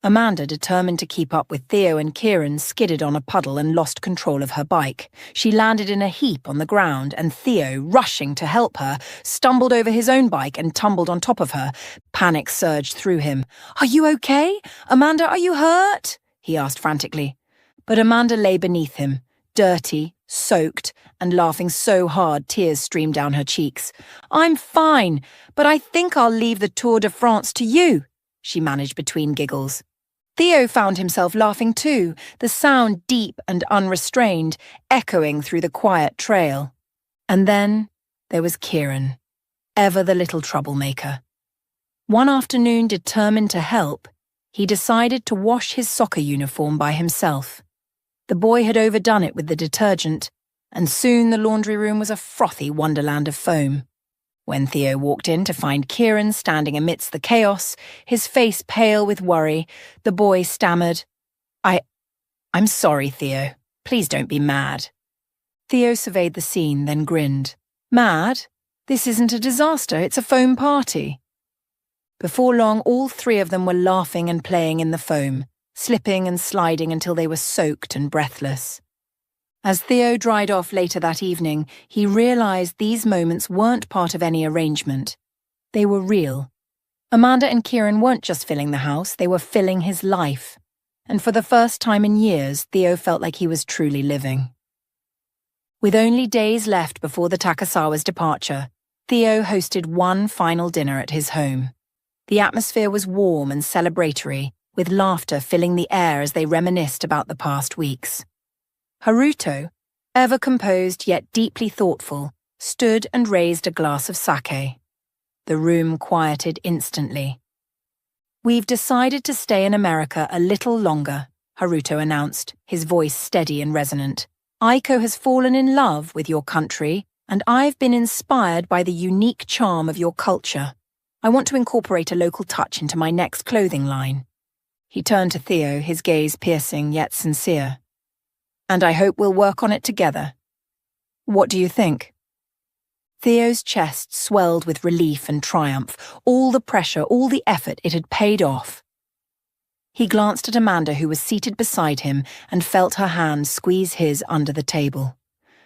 Amanda, determined to keep up with Theo and Kieran, skidded on a puddle and lost control of her bike. She landed in a heap on the ground, and Theo, rushing to help her, stumbled over his own bike and tumbled on top of her. Panic surged through him. "Are you okay? Amanda, are you hurt?" he asked frantically. But Amanda lay beneath him, dirty, soaked, and laughing so hard tears streamed down her cheeks. "I'm fine, but I think I'll leave the Tour de France to you," she managed between giggles. Theo found himself laughing too, the sound deep and unrestrained, echoing through the quiet trail. And then there was Kieran, ever the little troublemaker. One afternoon, determined to help, he decided to wash his soccer uniform by himself. The boy had overdone it with the detergent, and soon the laundry room was a frothy wonderland of foam. When Theo walked in to find Kieran standing amidst the chaos, his face pale with worry, the boy stammered, I'm sorry, Theo. Please don't be mad. Theo surveyed the scene, then grinned. Mad? This isn't a disaster, it's a foam party. Before long, all three of them were laughing and playing in the foam, slipping and sliding until they were soaked and breathless. As Theo dried off later that evening, he realized these moments weren't part of any arrangement. They were real. Amanda and Kieran weren't just filling the house, they were filling his life. And for the first time in years, Theo felt like he was truly living. With only days left before the Takasawa's departure, Theo hosted one final dinner at his home. The atmosphere was warm and celebratory, with laughter filling the air as they reminisced about the past weeks. Haruto, ever composed yet deeply thoughtful, stood and raised a glass of sake. The room quieted instantly. We've decided to stay in America a little longer, Haruto announced, his voice steady and resonant. Aiko has fallen in love with your country, and I've been inspired by the unique charm of your culture. I want to incorporate a local touch into my next clothing line. He turned to Theo, his gaze piercing yet sincere. And I hope we'll work on it together. What do you think? Theo's chest swelled with relief and triumph, all the pressure, all the effort, it had paid off. He glanced at Amanda, who was seated beside him, and felt her hand squeeze his under the table.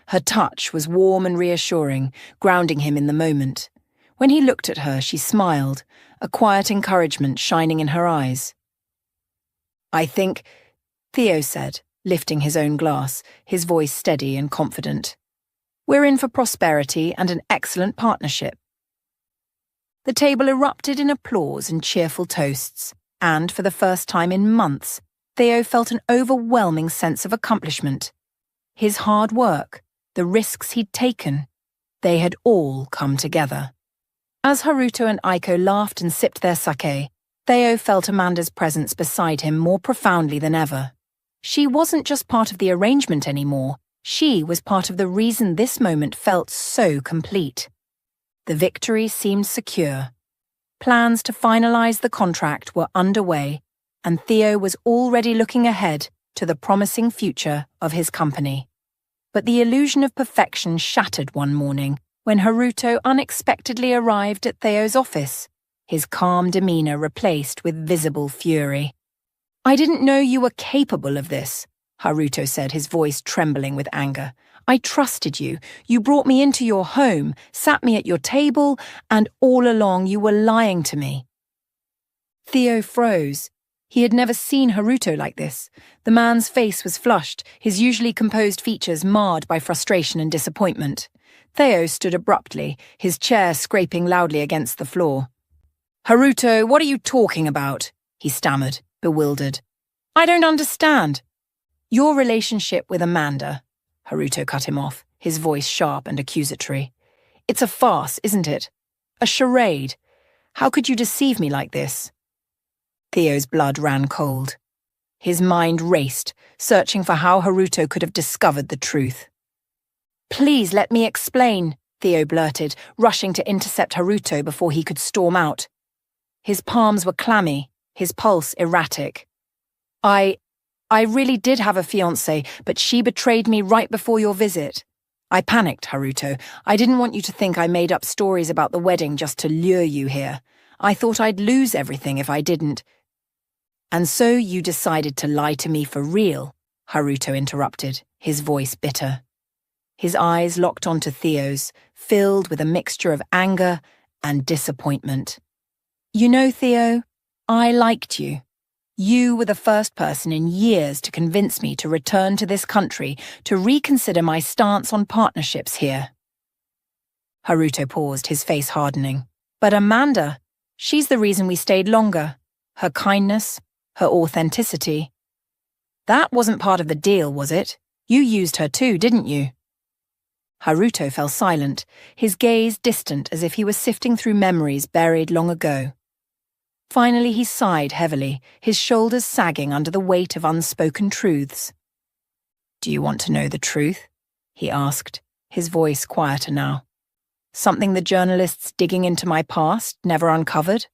Her touch was warm and reassuring, grounding him in the moment. When he looked at her, she smiled, a quiet encouragement shining in her eyes. I think, Theo said, lifting his own glass, his voice steady and confident. We're in for prosperity and an excellent partnership. The table erupted in applause and cheerful toasts, and for the first time in months, Theo felt an overwhelming sense of accomplishment. His hard work, the risks he'd taken, they had all come together. As Haruto and Aiko laughed and sipped their sake, Theo felt Amanda's presence beside him more profoundly than ever. She wasn't just part of the arrangement anymore, she was part of the reason this moment felt so complete. The victory seemed secure. Plans to finalize the contract were underway, and Theo was already looking ahead to the promising future of his company. But the illusion of perfection shattered one morning when Haruto unexpectedly arrived at Theo's office, his calm demeanor replaced with visible fury. I didn't know you were capable of this, Haruto said, his voice trembling with anger. I trusted you. You brought me into your home, sat me at your table, and all along you were lying to me. Theo froze. He had never seen Haruto like this. The man's face was flushed, his usually composed features marred by frustration and disappointment. Theo stood abruptly, his chair scraping loudly against the floor. Haruto, what are you talking about? He stammered, bewildered. I don't understand. Your relationship with Amanda, Haruto cut him off, his voice sharp and accusatory. It's a farce, isn't it? A charade. How could you deceive me like this? Theo's blood ran cold. His mind raced, searching for how Haruto could have discovered the truth. Please let me explain, Theo blurted, rushing to intercept Haruto before he could storm out. His palms were clammy, his pulse erratic. I really did have a fiancée, but she betrayed me right before your visit. I panicked, Haruto. I didn't want you to think I made up stories about the wedding just to lure you here. I thought I'd lose everything if I didn't. And so you decided to lie to me for real, Haruto interrupted, his voice bitter. His eyes locked onto Theo's, filled with a mixture of anger and disappointment. You know, Theo, I liked you. You were the first person in years to convince me to return to this country to reconsider my stance on partnerships here. Haruto paused, his face hardening. But Amanda, she's the reason we stayed longer. Her kindness, her authenticity. That wasn't part of the deal, was it? You used her too, didn't you? Haruto fell silent, his gaze distant as if he was sifting through memories buried long ago. Finally he sighed heavily, his shoulders sagging under the weight of unspoken truths. Do you want to know the truth? he asked, his voice quieter now. Something the journalists digging into my past never uncovered?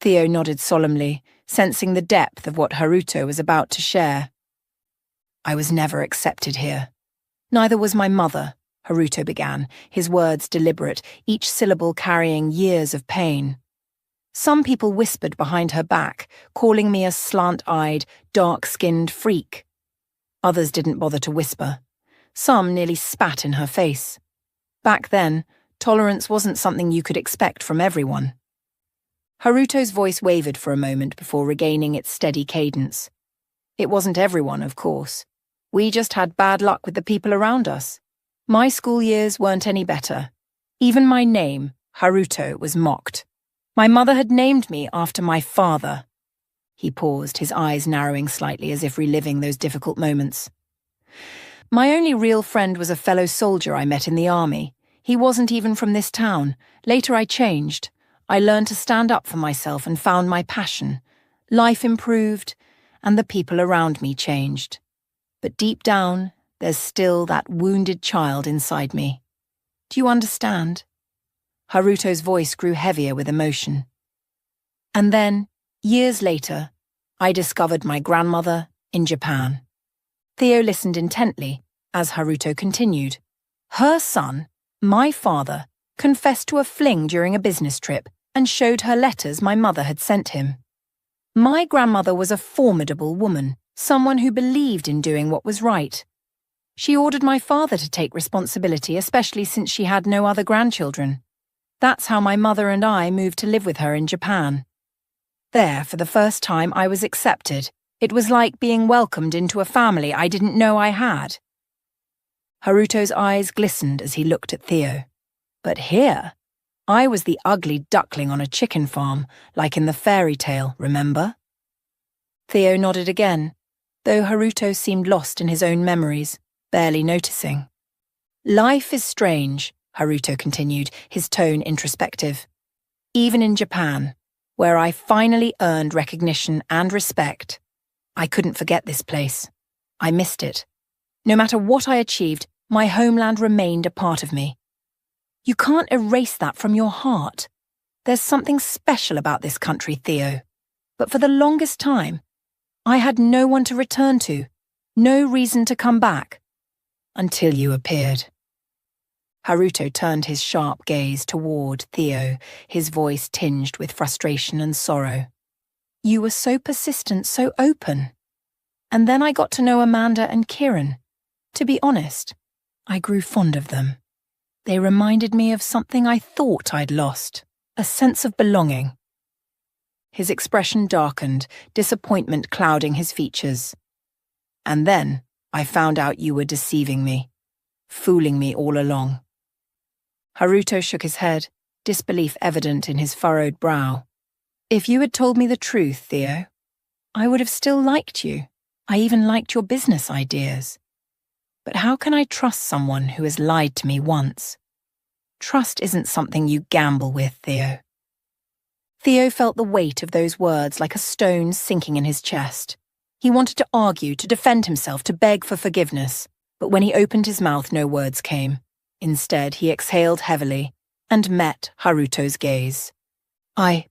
Theo nodded solemnly, sensing the depth of what Haruto was about to share. I was never accepted here. Neither was my mother, Haruto began, his words deliberate, each syllable carrying years of pain. Some people whispered behind her back, calling me a slant-eyed, dark-skinned freak. Others didn't bother to whisper. Some nearly spat in her face. Back then, tolerance wasn't something you could expect from everyone. Haruto's voice wavered for a moment before regaining its steady cadence. It wasn't everyone, of course. We just had bad luck with the people around us. My school years weren't any better. Even my name, Haruto, was mocked. My mother had named me after my father. He paused, his eyes narrowing slightly as if reliving those difficult moments. My only real friend was a fellow soldier I met in the army. He wasn't even from this town. Later I changed. I learned to stand up for myself and found my passion. Life improved, and the people around me changed. But deep down, there's still that wounded child inside me. Do you understand? Haruto's voice grew heavier with emotion. And then, years later, I discovered my grandmother in Japan. Theo listened intently as Haruto continued. Her son, my father, confessed to a fling during a business trip and showed her letters my mother had sent him. My grandmother was a formidable woman, someone who believed in doing what was right. She ordered my father to take responsibility, especially since she had no other grandchildren. That's how my mother and I moved to live with her in Japan. There, for the first time, I was accepted. It was like being welcomed into a family I didn't know I had. Haruto's eyes glistened as he looked at Theo. But here, I was the ugly duckling on a chicken farm, like in the fairy tale, remember? Theo nodded again, though Haruto seemed lost in his own memories, barely noticing. Life is strange, Haruto continued, his tone introspective. Even in Japan, where I finally earned recognition and respect, I couldn't forget this place. I missed it. No matter what I achieved, my homeland remained a part of me. You can't erase that from your heart. There's something special about this country, Theo. But for the longest time, I had no one to return to, no reason to come back. Until you appeared. Haruto turned his sharp gaze toward Theo, his voice tinged with frustration and sorrow. You were so persistent, so open. And then I got to know Amanda and Kieran. To be honest, I grew fond of them. They reminded me of something I thought I'd lost, a sense of belonging. His expression darkened, disappointment clouding his features. And then I found out you were deceiving me, fooling me all along. Haruto shook his head, disbelief evident in his furrowed brow. If you had told me the truth, Theo, I would have still liked you. I even liked your business ideas. But how can I trust someone who has lied to me once? Trust isn't something you gamble with, Theo. Theo felt the weight of those words like a stone sinking in his chest. He wanted to argue, to defend himself, to beg for forgiveness, but when he opened his mouth, no words came. Instead, he exhaled heavily and met Haruto's gaze. I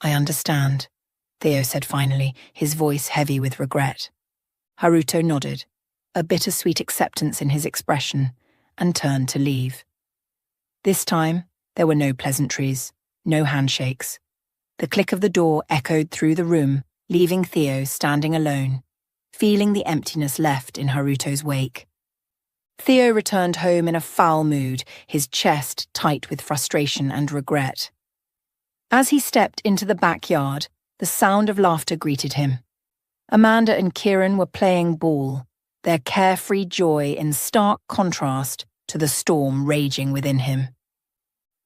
understand, Theo said finally, his voice heavy with regret. Haruto nodded, a bittersweet acceptance in his expression, and turned to leave. This time, there were no pleasantries, no handshakes. The click of the door echoed through the room, leaving Theo standing alone, feeling the emptiness left in Haruto's wake. Theo returned home in a foul mood, his chest tight with frustration and regret. As he stepped into the backyard, the sound of laughter greeted him. Amanda and Kieran were playing ball, their carefree joy in stark contrast to the storm raging within him.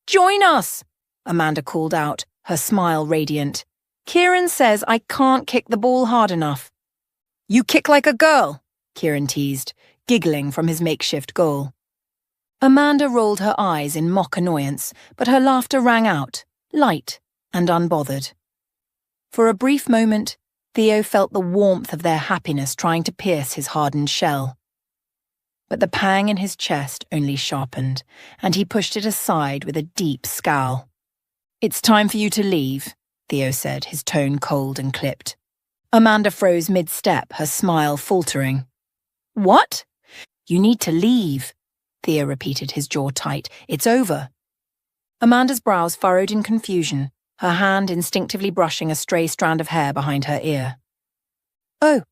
"Join us!" Amanda called out, her smile radiant. "Kieran says I can't kick the ball hard enough." "You kick like a girl," Kieran teased, giggling from his makeshift goal. Amanda rolled her eyes in mock annoyance, but her laughter rang out, light and unbothered. For a brief moment, Theo felt the warmth of their happiness trying to pierce his hardened shell. But the pang in his chest only sharpened, and he pushed it aside with a deep scowl. "It's time for you to leave," Theo said, his tone cold and clipped. Amanda froze mid-step, her smile faltering. "What?" "You need to leave," Theo repeated, his jaw tight. "It's over." Amanda's brows furrowed in confusion, her hand instinctively brushing a stray strand of hair behind her ear. "Oh,"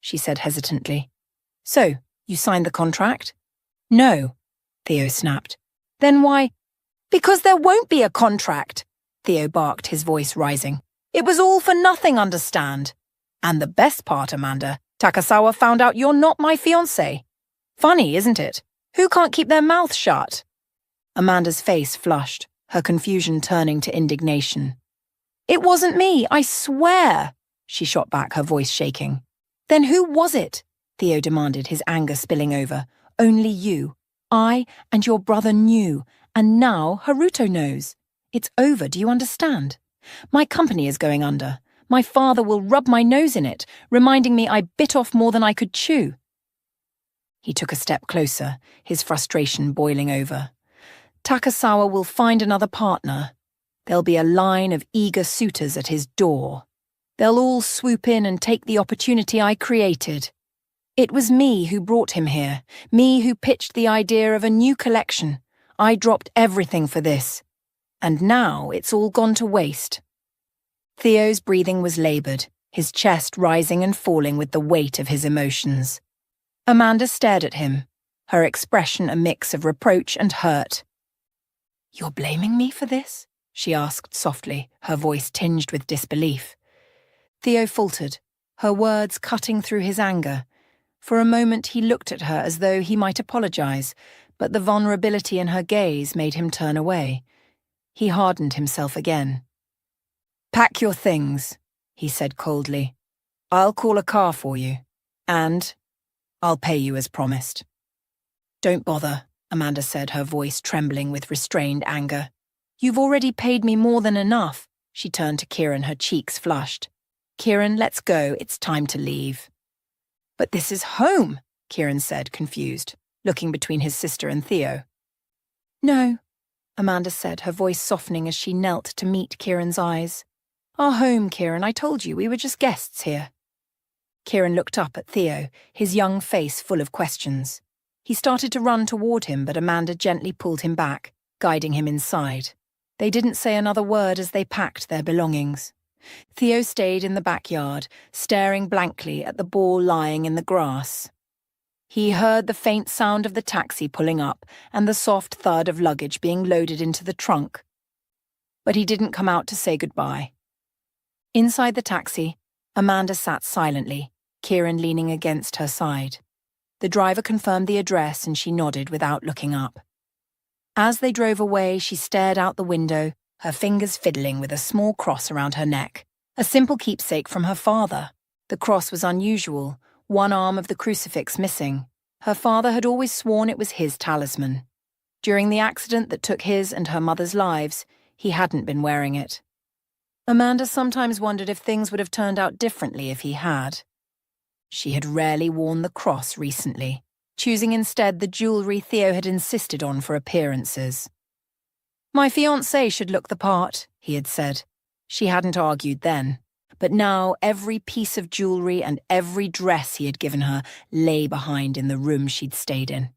she said hesitantly. "So, you signed the contract?" "No," Theo snapped. "Then why—" "Because there won't be a contract," Theo barked, his voice rising. "It was all for nothing, understand? And the best part, Amanda, Takasawa found out you're not my fiancé. Funny, isn't it? Who can't keep their mouth shut?" Amanda's face flushed, her confusion turning to indignation. "It wasn't me, I swear," she shot back, her voice shaking. "Then who was it?" Theo demanded, his anger spilling over. "Only you. I and your brother knew, and now Haruto knows. It's over, do you understand? My company is going under. My father will rub my nose in it, reminding me I bit off more than I could chew." He took a step closer, his frustration boiling over. "Takasawa will find another partner. There'll be a line of eager suitors at his door. They'll all swoop in and take the opportunity I created. It was me who brought him here, me who pitched the idea of a new collection. I dropped everything for this. And now it's all gone to waste." Theo's breathing was laboured, his chest rising and falling with the weight of his emotions. Amanda stared at him, her expression a mix of reproach and hurt. "You're blaming me for this?" she asked softly, her voice tinged with disbelief. Theo faltered, her words cutting through his anger. For a moment he looked at her as though he might apologise, but the vulnerability in her gaze made him turn away. He hardened himself again. "Pack your things," he said coldly. "I'll call a car for you, and I'll pay you as promised." "Don't bother," Amanda said, her voice trembling with restrained anger. "You've already paid me more than enough." She turned to Kieran, her cheeks flushed. "Kieran, let's go. It's time to leave." "But this is home," Kieran said, confused, looking between his sister and Theo. "No," Amanda said, her voice softening as she knelt to meet Kieran's eyes. "Our home, Kieran, I told you, we were just guests here." Kieran looked up at Theo, his young face full of questions. He started to run toward him, but Amanda gently pulled him back, guiding him inside. They didn't say another word as they packed their belongings. Theo stayed in the backyard, staring blankly at the ball lying in the grass. He heard the faint sound of the taxi pulling up and the soft thud of luggage being loaded into the trunk. But he didn't come out to say goodbye. Inside the taxi, Amanda sat silently, Kieran leaning against her side. The driver confirmed the address and she nodded without looking up. As they drove away, she stared out the window, her fingers fiddling with a small cross around her neck, a simple keepsake from her father. The cross was unusual, one arm of the crucifix missing. Her father had always sworn it was his talisman. During the accident that took his and her mother's lives, he hadn't been wearing it. Amanda sometimes wondered if things would have turned out differently if he had. She had rarely worn the cross recently, choosing instead the jewellery Theo had insisted on for appearances. "My fiancé should look the part," he had said. She hadn't argued then, but now every piece of jewellery and every dress he had given her lay behind in the room she'd stayed in.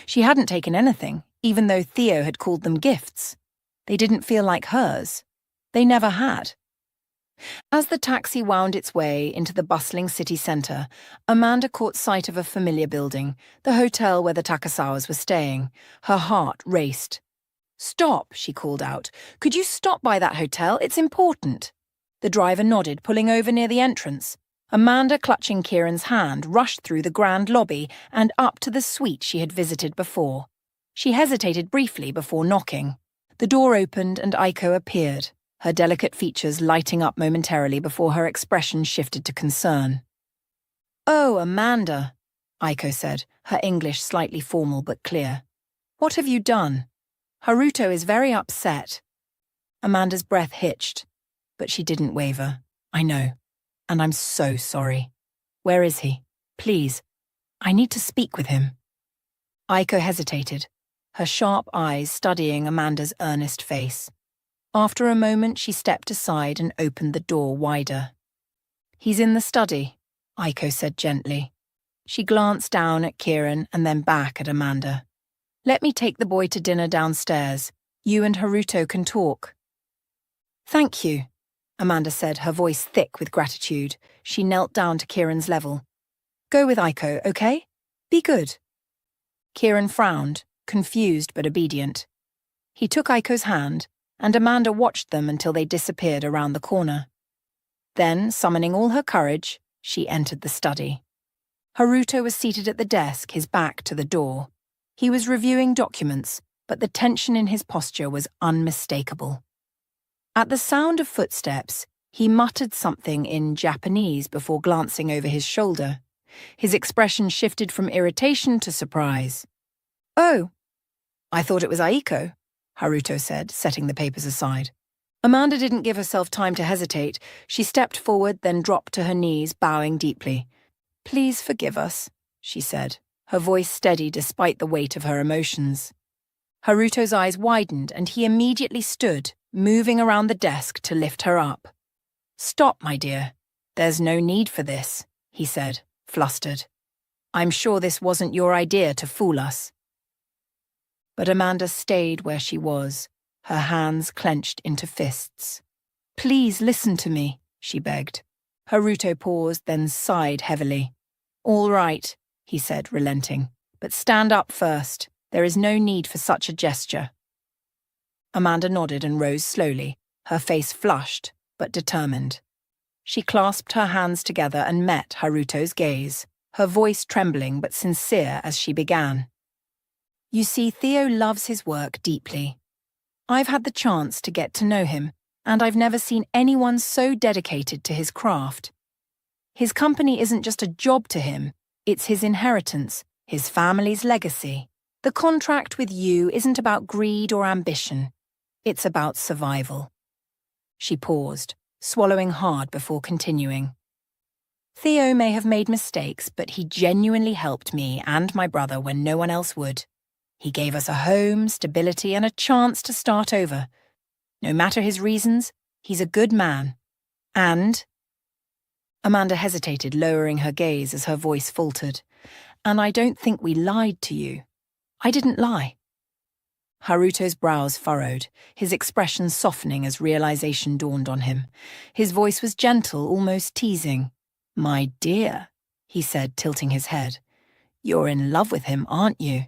She hadn't taken anything, even though Theo had called them gifts. They didn't feel like hers. They never had. As the taxi wound its way into the bustling city centre, Amanda caught sight of a familiar building, the hotel where the Takasawas were staying. Her heart raced. "Stop," she called out. "Could you stop by that hotel? It's important." The driver nodded, pulling over near the entrance. Amanda, clutching Kieran's hand, rushed through the grand lobby and up to the suite she had visited before. She hesitated briefly before knocking. The door opened and Aiko appeared, her delicate features lighting up momentarily before her expression shifted to concern. "Oh, Amanda," Aiko said, her English slightly formal but clear. "What have you done? Haruto is very upset." Amanda's breath hitched, but she didn't waver. "I know, and I'm so sorry. Where is he? Please, I need to speak with him." Aiko hesitated, her sharp eyes studying Amanda's earnest face. After a moment, she stepped aside and opened the door wider. "He's in the study," Aiko said gently. She glanced down at Kieran and then back at Amanda. "Let me take the boy to dinner downstairs. You and Haruto can talk." "Thank you," Amanda said, her voice thick with gratitude. She knelt down to Kieran's level. "Go with Aiko, okay? Be good." Kieran frowned, confused but obedient. He took Aiko's hand, and Amanda watched them until they disappeared around the corner. Then, summoning all her courage, she entered the study. Haruto was seated at the desk, his back to the door. He was reviewing documents, but the tension in his posture was unmistakable. At the sound of footsteps, he muttered something in Japanese before glancing over his shoulder. His expression shifted from irritation to surprise. "Oh, I thought it was Aiko," Haruto said, setting the papers aside. Amanda didn't give herself time to hesitate. She stepped forward, then dropped to her knees, bowing deeply. "Please forgive us," she said, her voice steady despite the weight of her emotions. Haruto's eyes widened, and he immediately stood, moving around the desk to lift her up. "Stop, my dear. There's no need for this," he said, flustered. "I'm sure this wasn't your idea to fool us." But Amanda stayed where she was, her hands clenched into fists. "Please listen to me," she begged. Haruto paused, then sighed heavily. "All right," he said, relenting. "But stand up first. There is no need for such a gesture." Amanda nodded and rose slowly, her face flushed, but determined. She clasped her hands together and met Haruto's gaze, her voice trembling but sincere as she began. "You see, Theo loves his work deeply. I've had the chance to get to know him, and I've never seen anyone so dedicated to his craft. His company isn't just a job to him, it's his inheritance, his family's legacy. The contract with you isn't about greed or ambition. It's about survival." She paused, swallowing hard before continuing. "Theo may have made mistakes, but he genuinely helped me and my brother when no one else would. He gave us a home, stability, and a chance to start over. No matter his reasons, he's a good man. And—" Amanda hesitated, lowering her gaze as her voice faltered. "And I don't think we lied to you. I didn't lie." Haruto's brows furrowed, his expression softening as realization dawned on him. His voice was gentle, almost teasing. "My dear," he said, tilting his head. "You're in love with him, aren't you?"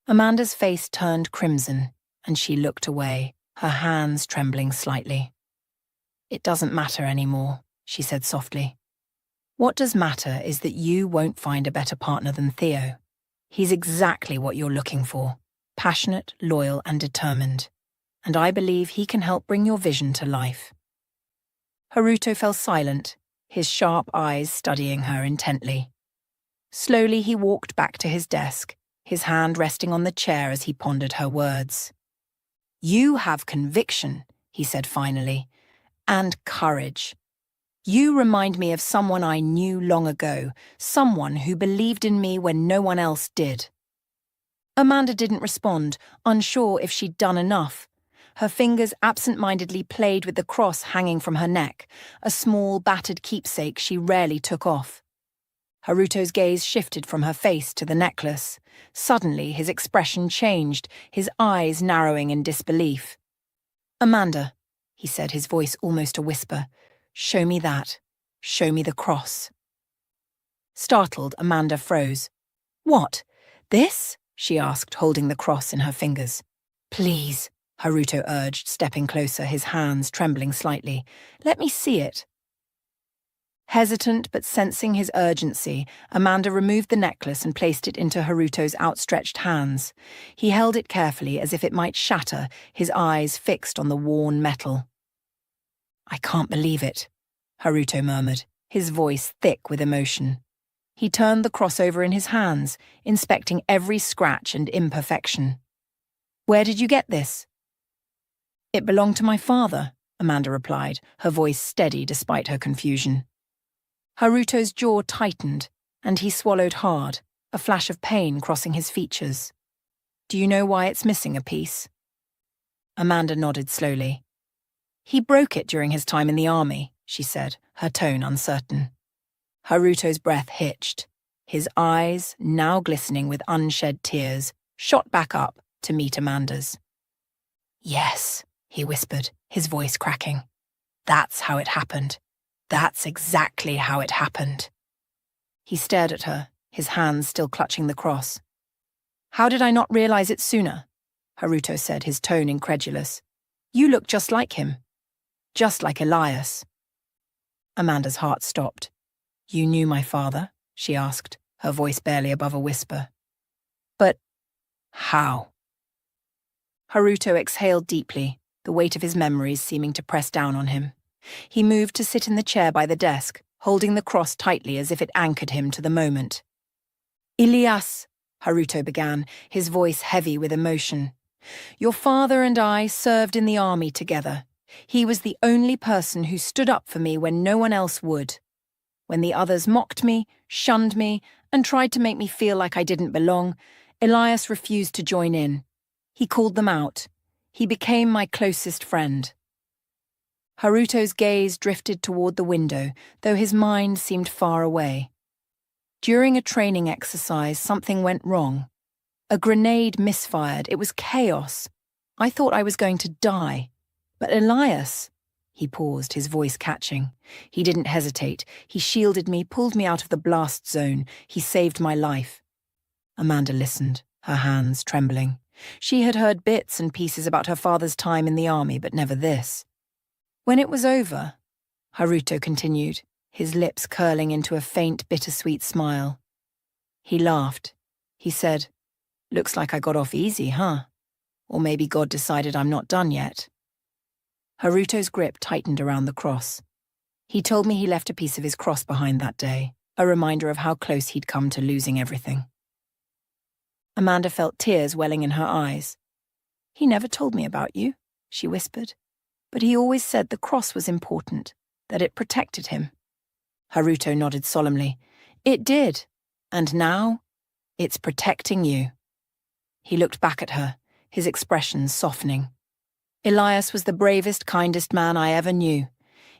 Amanda's face turned crimson, and she looked away, her hands trembling slightly. "It doesn't matter anymore," she said softly. "What does matter is that you won't find a better partner than Theo. He's exactly what you're looking for, passionate, loyal, and determined. And I believe he can help bring your vision to life." Haruto fell silent, his sharp eyes studying her intently. Slowly he walked back to his desk, his hand resting on the chair as he pondered her words. "You have conviction," he said finally, "and courage. You remind me of someone I knew long ago, someone who believed in me when no one else did." Amanda didn't respond, unsure if she'd done enough. Her fingers absent-mindedly played with the cross hanging from her neck, a small, battered keepsake she rarely took off. Haruto's gaze shifted from her face to the necklace. Suddenly, his expression changed, his eyes narrowing in disbelief. "Amanda," he said, his voice almost a whisper, "show me that. Show me the cross." Startled, Amanda froze. "What? This?" she asked, holding the cross in her fingers. "Please," Haruto urged, stepping closer, his hands trembling slightly. "Let me see it." Hesitant but sensing his urgency, Amanda removed the necklace and placed it into Haruto's outstretched hands. He held it carefully as if it might shatter, his eyes fixed on the worn metal. "I can't believe it," Haruto murmured, his voice thick with emotion. He turned the cross over in his hands, inspecting every scratch and imperfection. "Where did you get this?" "It belonged to my father," Amanda replied, her voice steady despite her confusion. Haruto's jaw tightened, and he swallowed hard, a flash of pain crossing his features. Do you know why it's missing a piece? Amanda nodded slowly. He broke it during his time in the army, she said, her tone uncertain. Haruto's breath hitched. His eyes, now glistening with unshed tears, shot back up to meet Amanda's. Yes, he whispered, his voice cracking. That's how it happened. That's exactly how it happened. He stared at her, his hands still clutching the cross. How did I not realize it sooner? Haruto said, his tone incredulous. You look just like him. Just like Elias. Amanda's heart stopped. You knew my father? She asked, her voice barely above a whisper. But how? Haruto exhaled deeply, the weight of his memories seeming to press down on him. He moved to sit in the chair by the desk, holding the cross tightly as if it anchored him to the moment. Elias, Haruto began, his voice heavy with emotion. Your father and I served in the army together. He was the only person who stood up for me when no one else would. When the others mocked me, shunned me, and tried to make me feel like I didn't belong, Elias refused to join in. He called them out. He became my closest friend. Haruto's gaze drifted toward the window, though his mind seemed far away. During a training exercise, something went wrong. A grenade misfired. It was chaos. I thought I was going to die. But Elias... He paused, his voice catching. He didn't hesitate. He shielded me, pulled me out of the blast zone. He saved my life. Amanda listened, her hands trembling. She had heard bits and pieces about her father's time in the army, but never this. When it was over, Haruto continued, his lips curling into a faint, bittersweet smile. He laughed. He said, Looks like I got off easy, huh? Or maybe God decided I'm not done yet. Haruto's grip tightened around the cross. He told me he left a piece of his cross behind that day, a reminder of how close he'd come to losing everything. Amanda felt tears welling in her eyes. He never told me about you, she whispered. But he always said the cross was important, that it protected him. Haruto nodded solemnly. It did. And now, it's protecting you. He looked back at her, his expression softening. Elias was the bravest, kindest man I ever knew.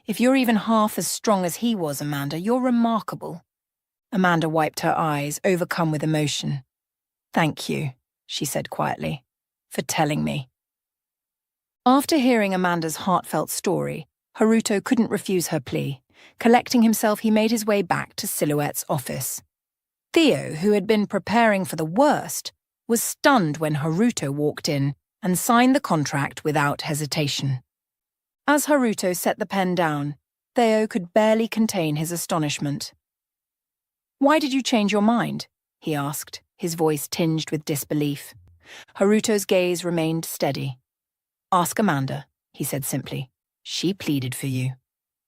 If you're even half as strong as he was, Amanda, you're remarkable. Amanda wiped her eyes, overcome with emotion. Thank you, she said quietly, for telling me. After hearing Amanda's heartfelt story, Haruto couldn't refuse her plea. Collecting himself, he made his way back to Silhouette's office. Theo, who had been preparing for the worst, was stunned when Haruto walked in and signed the contract without hesitation. As Haruto set the pen down, Theo could barely contain his astonishment. Why did you change your mind? He asked, his voice tinged with disbelief. Haruto's gaze remained steady. Ask Amanda, he said simply. She pleaded for you.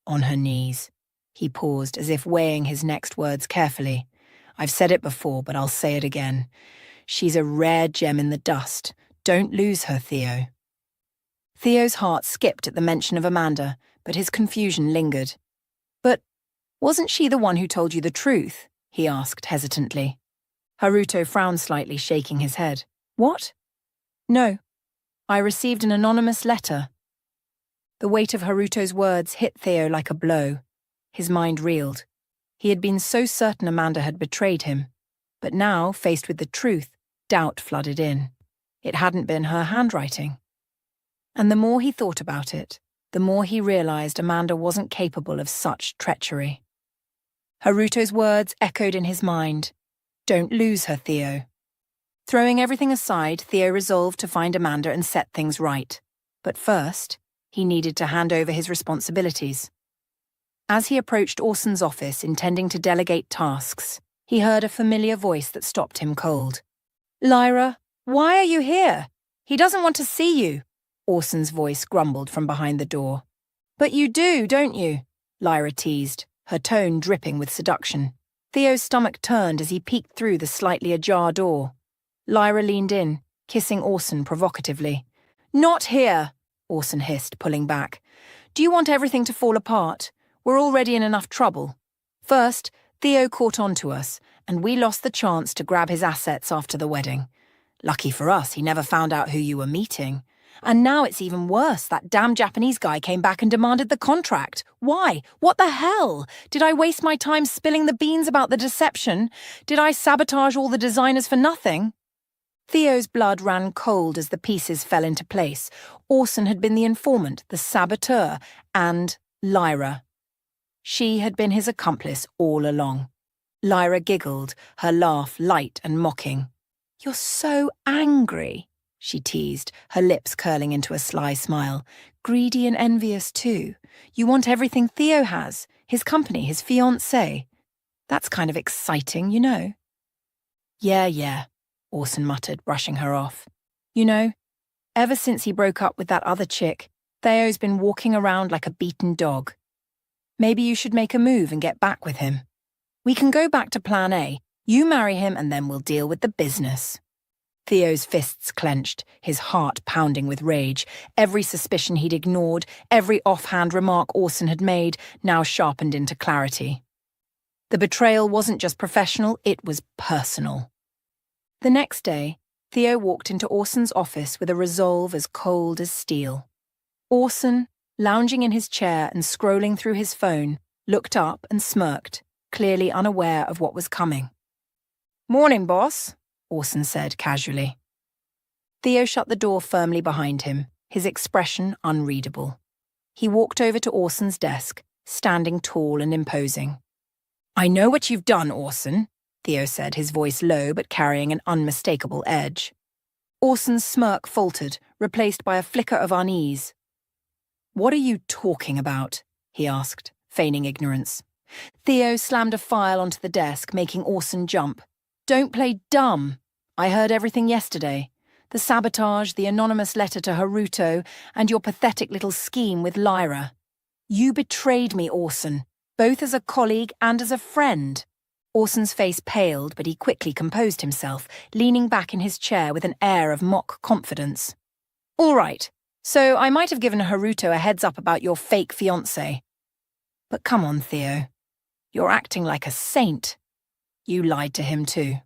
On her knees. He paused as if weighing his next words carefully. I've said it before, but I'll say it again. She's a rare gem in the dust. Don't lose her, Theo. Theo's heart skipped at the mention of Amanda, but his confusion lingered. But wasn't she the one who told you the truth? He asked hesitantly. Haruto frowned slightly, shaking his head. What? No. I received an anonymous letter. The weight of Haruto's words hit Theo like a blow. His mind reeled. He had been so certain Amanda had betrayed him. But now, faced with the truth, doubt flooded in. It hadn't been her handwriting. And the more he thought about it, the more he realized Amanda wasn't capable of such treachery. Haruto's words echoed in his mind. Don't lose her, Theo. Throwing everything aside, Theo resolved to find Amanda and set things right. But first, he needed to hand over his responsibilities. As he approached Orson's office, intending to delegate tasks, he heard a familiar voice that stopped him cold. Lyra, why are you here? He doesn't want to see you, Orson's voice grumbled from behind the door. But you do, don't you? Lyra teased, her tone dripping with seduction. Theo's stomach turned as he peeked through the slightly ajar door. Lyra leaned in, kissing Orson provocatively. Not here, Orson hissed, pulling back. Do you want everything to fall apart? We're already in enough trouble. First, Theo caught on to us, and we lost the chance to grab his assets after the wedding. Lucky for us, he never found out who you were meeting. And now it's even worse. That damn Japanese guy came back and demanded the contract. Why? What the hell? Did I waste my time spilling the beans about the deception? Did I sabotage all the designers for nothing? Theo's blood ran cold as the pieces fell into place. Orson had been the informant, the saboteur, and Lyra. She had been his accomplice all along. Lyra giggled, her laugh light and mocking. "You're so angry," she teased, her lips curling into a sly smile. "Greedy and envious too. You want everything Theo has, his company, his fiancée. That's kind of exciting, you know." Yeah, Orson muttered, brushing her off. "You know, ever since he broke up with that other chick, Theo's been walking around like a beaten dog. Maybe you should make a move and get back with him. We can go back to plan A. You marry him and then we'll deal with the business." Theo's fists clenched, his heart pounding with rage. Every suspicion he'd ignored, every offhand remark Orson had made, now sharpened into clarity. The betrayal wasn't just professional, it was personal. The next day, Theo walked into Orson's office with a resolve as cold as steel. Orson, lounging in his chair and scrolling through his phone, looked up and smirked, clearly unaware of what was coming. "Morning, boss," Orson said casually. Theo shut the door firmly behind him, his expression unreadable. He walked over to Orson's desk, standing tall and imposing. "I know what you've done, Orson," Theo said, his voice low but carrying an unmistakable edge. Orson's smirk faltered, replaced by a flicker of unease. "What are you talking about?" he asked, feigning ignorance. Theo slammed a file onto the desk, making Orson jump. "Don't play dumb. I heard everything yesterday. The sabotage, the anonymous letter to Haruto, and your pathetic little scheme with Lyra. You betrayed me, Orson, both as a colleague and as a friend." Orson's face paled, but he quickly composed himself, leaning back in his chair with an air of mock confidence. "All right, so I might have given Haruto a heads up about your fake fiancé. But come on, Theo. You're acting like a saint. You lied to him too."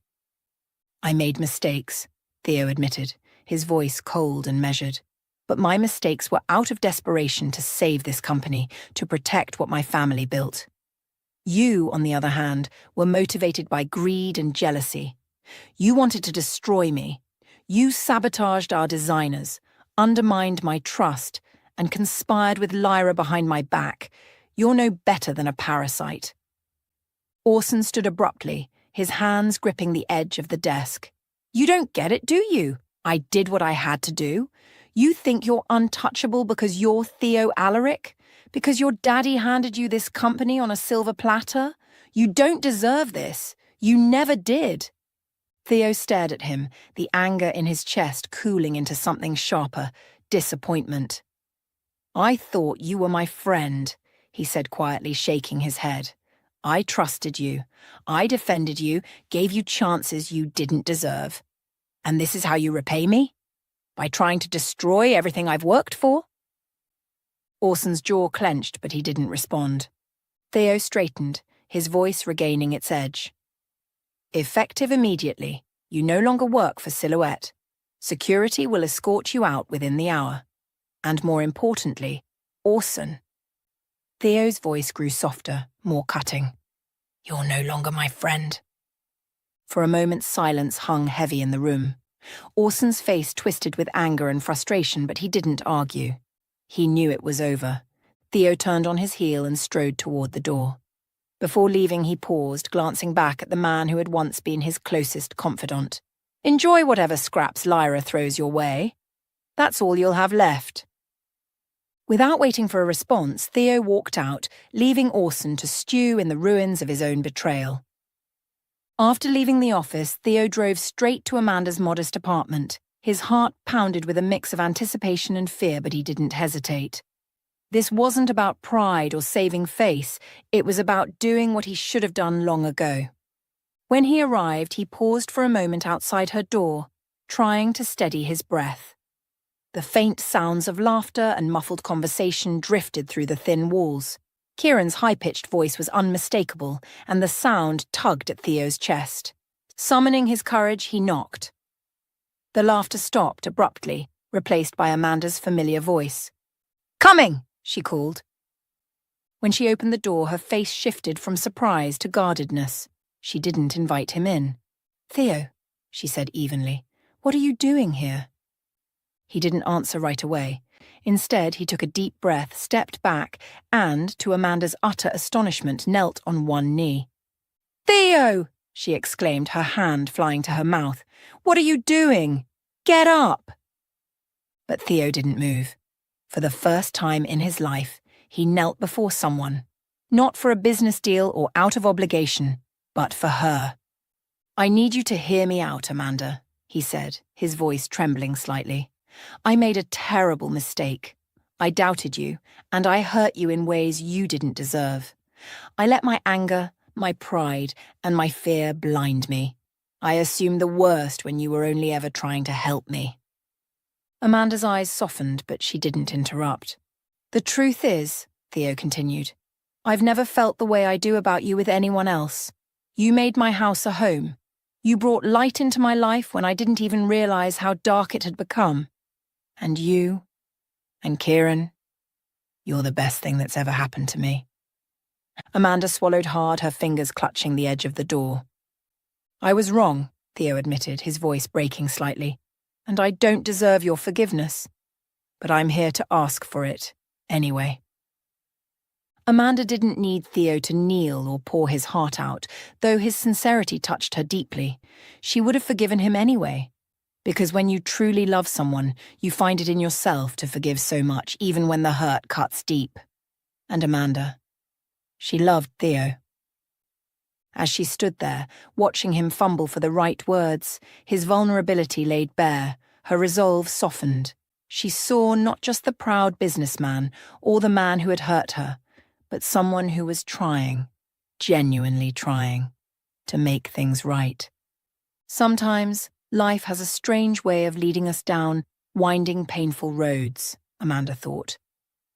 "I made mistakes," Theo admitted, his voice cold and measured. "But my mistakes were out of desperation to save this company, to protect what my family built. You, on the other hand, were motivated by greed and jealousy. You wanted to destroy me. You sabotaged our designers, undermined my trust, and conspired with Lyra behind my back. You're no better than a parasite." Orson stood abruptly, his hands gripping the edge of the desk. "You don't get it, do you? I did what I had to do. You think you're untouchable because you're Theo Alaric? Because your daddy handed you this company on a silver platter? You don't deserve this. You never did." Theo stared at him, the anger in his chest cooling into something sharper, disappointment. "I thought you were my friend," he said quietly, shaking his head. "I trusted you. I defended you, gave you chances you didn't deserve. And this is how you repay me? By trying to destroy everything I've worked for?" Orson's jaw clenched, but he didn't respond. Theo straightened, his voice regaining its edge. "Effective immediately. You no longer work for Silhouette. Security will escort you out within the hour. And more importantly, Orson." Theo's voice grew softer, more cutting. "You're no longer my friend." For a moment, silence hung heavy in the room. Orson's face twisted with anger and frustration, but he didn't argue. He knew it was over. Theo turned on his heel and strode toward the door. Before leaving, he paused, glancing back at the man who had once been his closest confidant. "Enjoy whatever scraps Lyra throws your way. That's all you'll have left." Without waiting for a response, Theo walked out, leaving Orson to stew in the ruins of his own betrayal. After leaving the office, Theo drove straight to Amanda's modest apartment. His heart pounded with a mix of anticipation and fear, but he didn't hesitate. This wasn't about pride or saving face, it was about doing what he should have done long ago. When he arrived, he paused for a moment outside her door, trying to steady his breath. The faint sounds of laughter and muffled conversation drifted through the thin walls. Kieran's high-pitched voice was unmistakable, and the sound tugged at Theo's chest. Summoning his courage, he knocked. The laughter stopped abruptly, replaced by Amanda's familiar voice. "Coming!" she called. When she opened the door, her face shifted from surprise to guardedness. She didn't invite him in. "Theo," she said evenly, "what are you doing here?" He didn't answer right away. Instead, he took a deep breath, stepped back, and, to Amanda's utter astonishment, knelt on one knee. "Theo!" she exclaimed, her hand flying to her mouth. "What are you doing? Get up!" But Theo didn't move. For the first time in his life, he knelt before someone, not for a business deal or out of obligation, but for her. "I need you to hear me out, Amanda," he said, his voice trembling slightly. "I made a terrible mistake. I doubted you, and I hurt you in ways you didn't deserve. I let my anger, my pride, and my fear blind me. I assumed the worst when you were only ever trying to help me." Amanda's eyes softened, but she didn't interrupt. "The truth is," Theo continued, "I've never felt the way I do about you with anyone else. You made my house a home. You brought light into my life when I didn't even realize how dark it had become. And you, and Kieran, you're the best thing that's ever happened to me." Amanda swallowed hard, her fingers clutching the edge of the door. "I was wrong," Theo admitted, his voice breaking slightly, "and I don't deserve your forgiveness. But I'm here to ask for it, anyway." Amanda didn't need Theo to kneel or pour his heart out, though his sincerity touched her deeply. She would have forgiven him anyway. Because when you truly love someone, you find it in yourself to forgive so much, even when the hurt cuts deep. And Amanda, she loved Theo. As she stood there, watching him fumble for the right words, his vulnerability laid bare, her resolve softened. She saw not just the proud businessman or the man who had hurt her, but someone who was trying, genuinely trying, to make things right. Sometimes, life has a strange way of leading us down winding, painful roads, Amanda thought.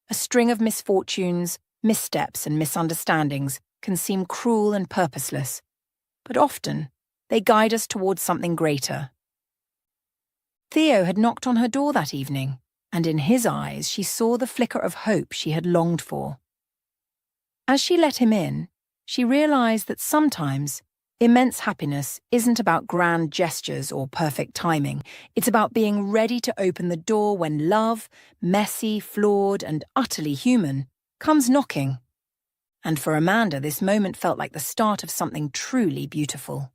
A string of misfortunes, missteps, and misunderstandings can seem cruel and purposeless, but often they guide us towards something greater. Theo had knocked on her door that evening, and in his eyes she saw the flicker of hope she had longed for. As she let him in, she realized that sometimes immense happiness isn't about grand gestures or perfect timing. It's about being ready to open the door when love, messy, flawed, and utterly human, comes knocking. And for Amanda, this moment felt like the start of something truly beautiful.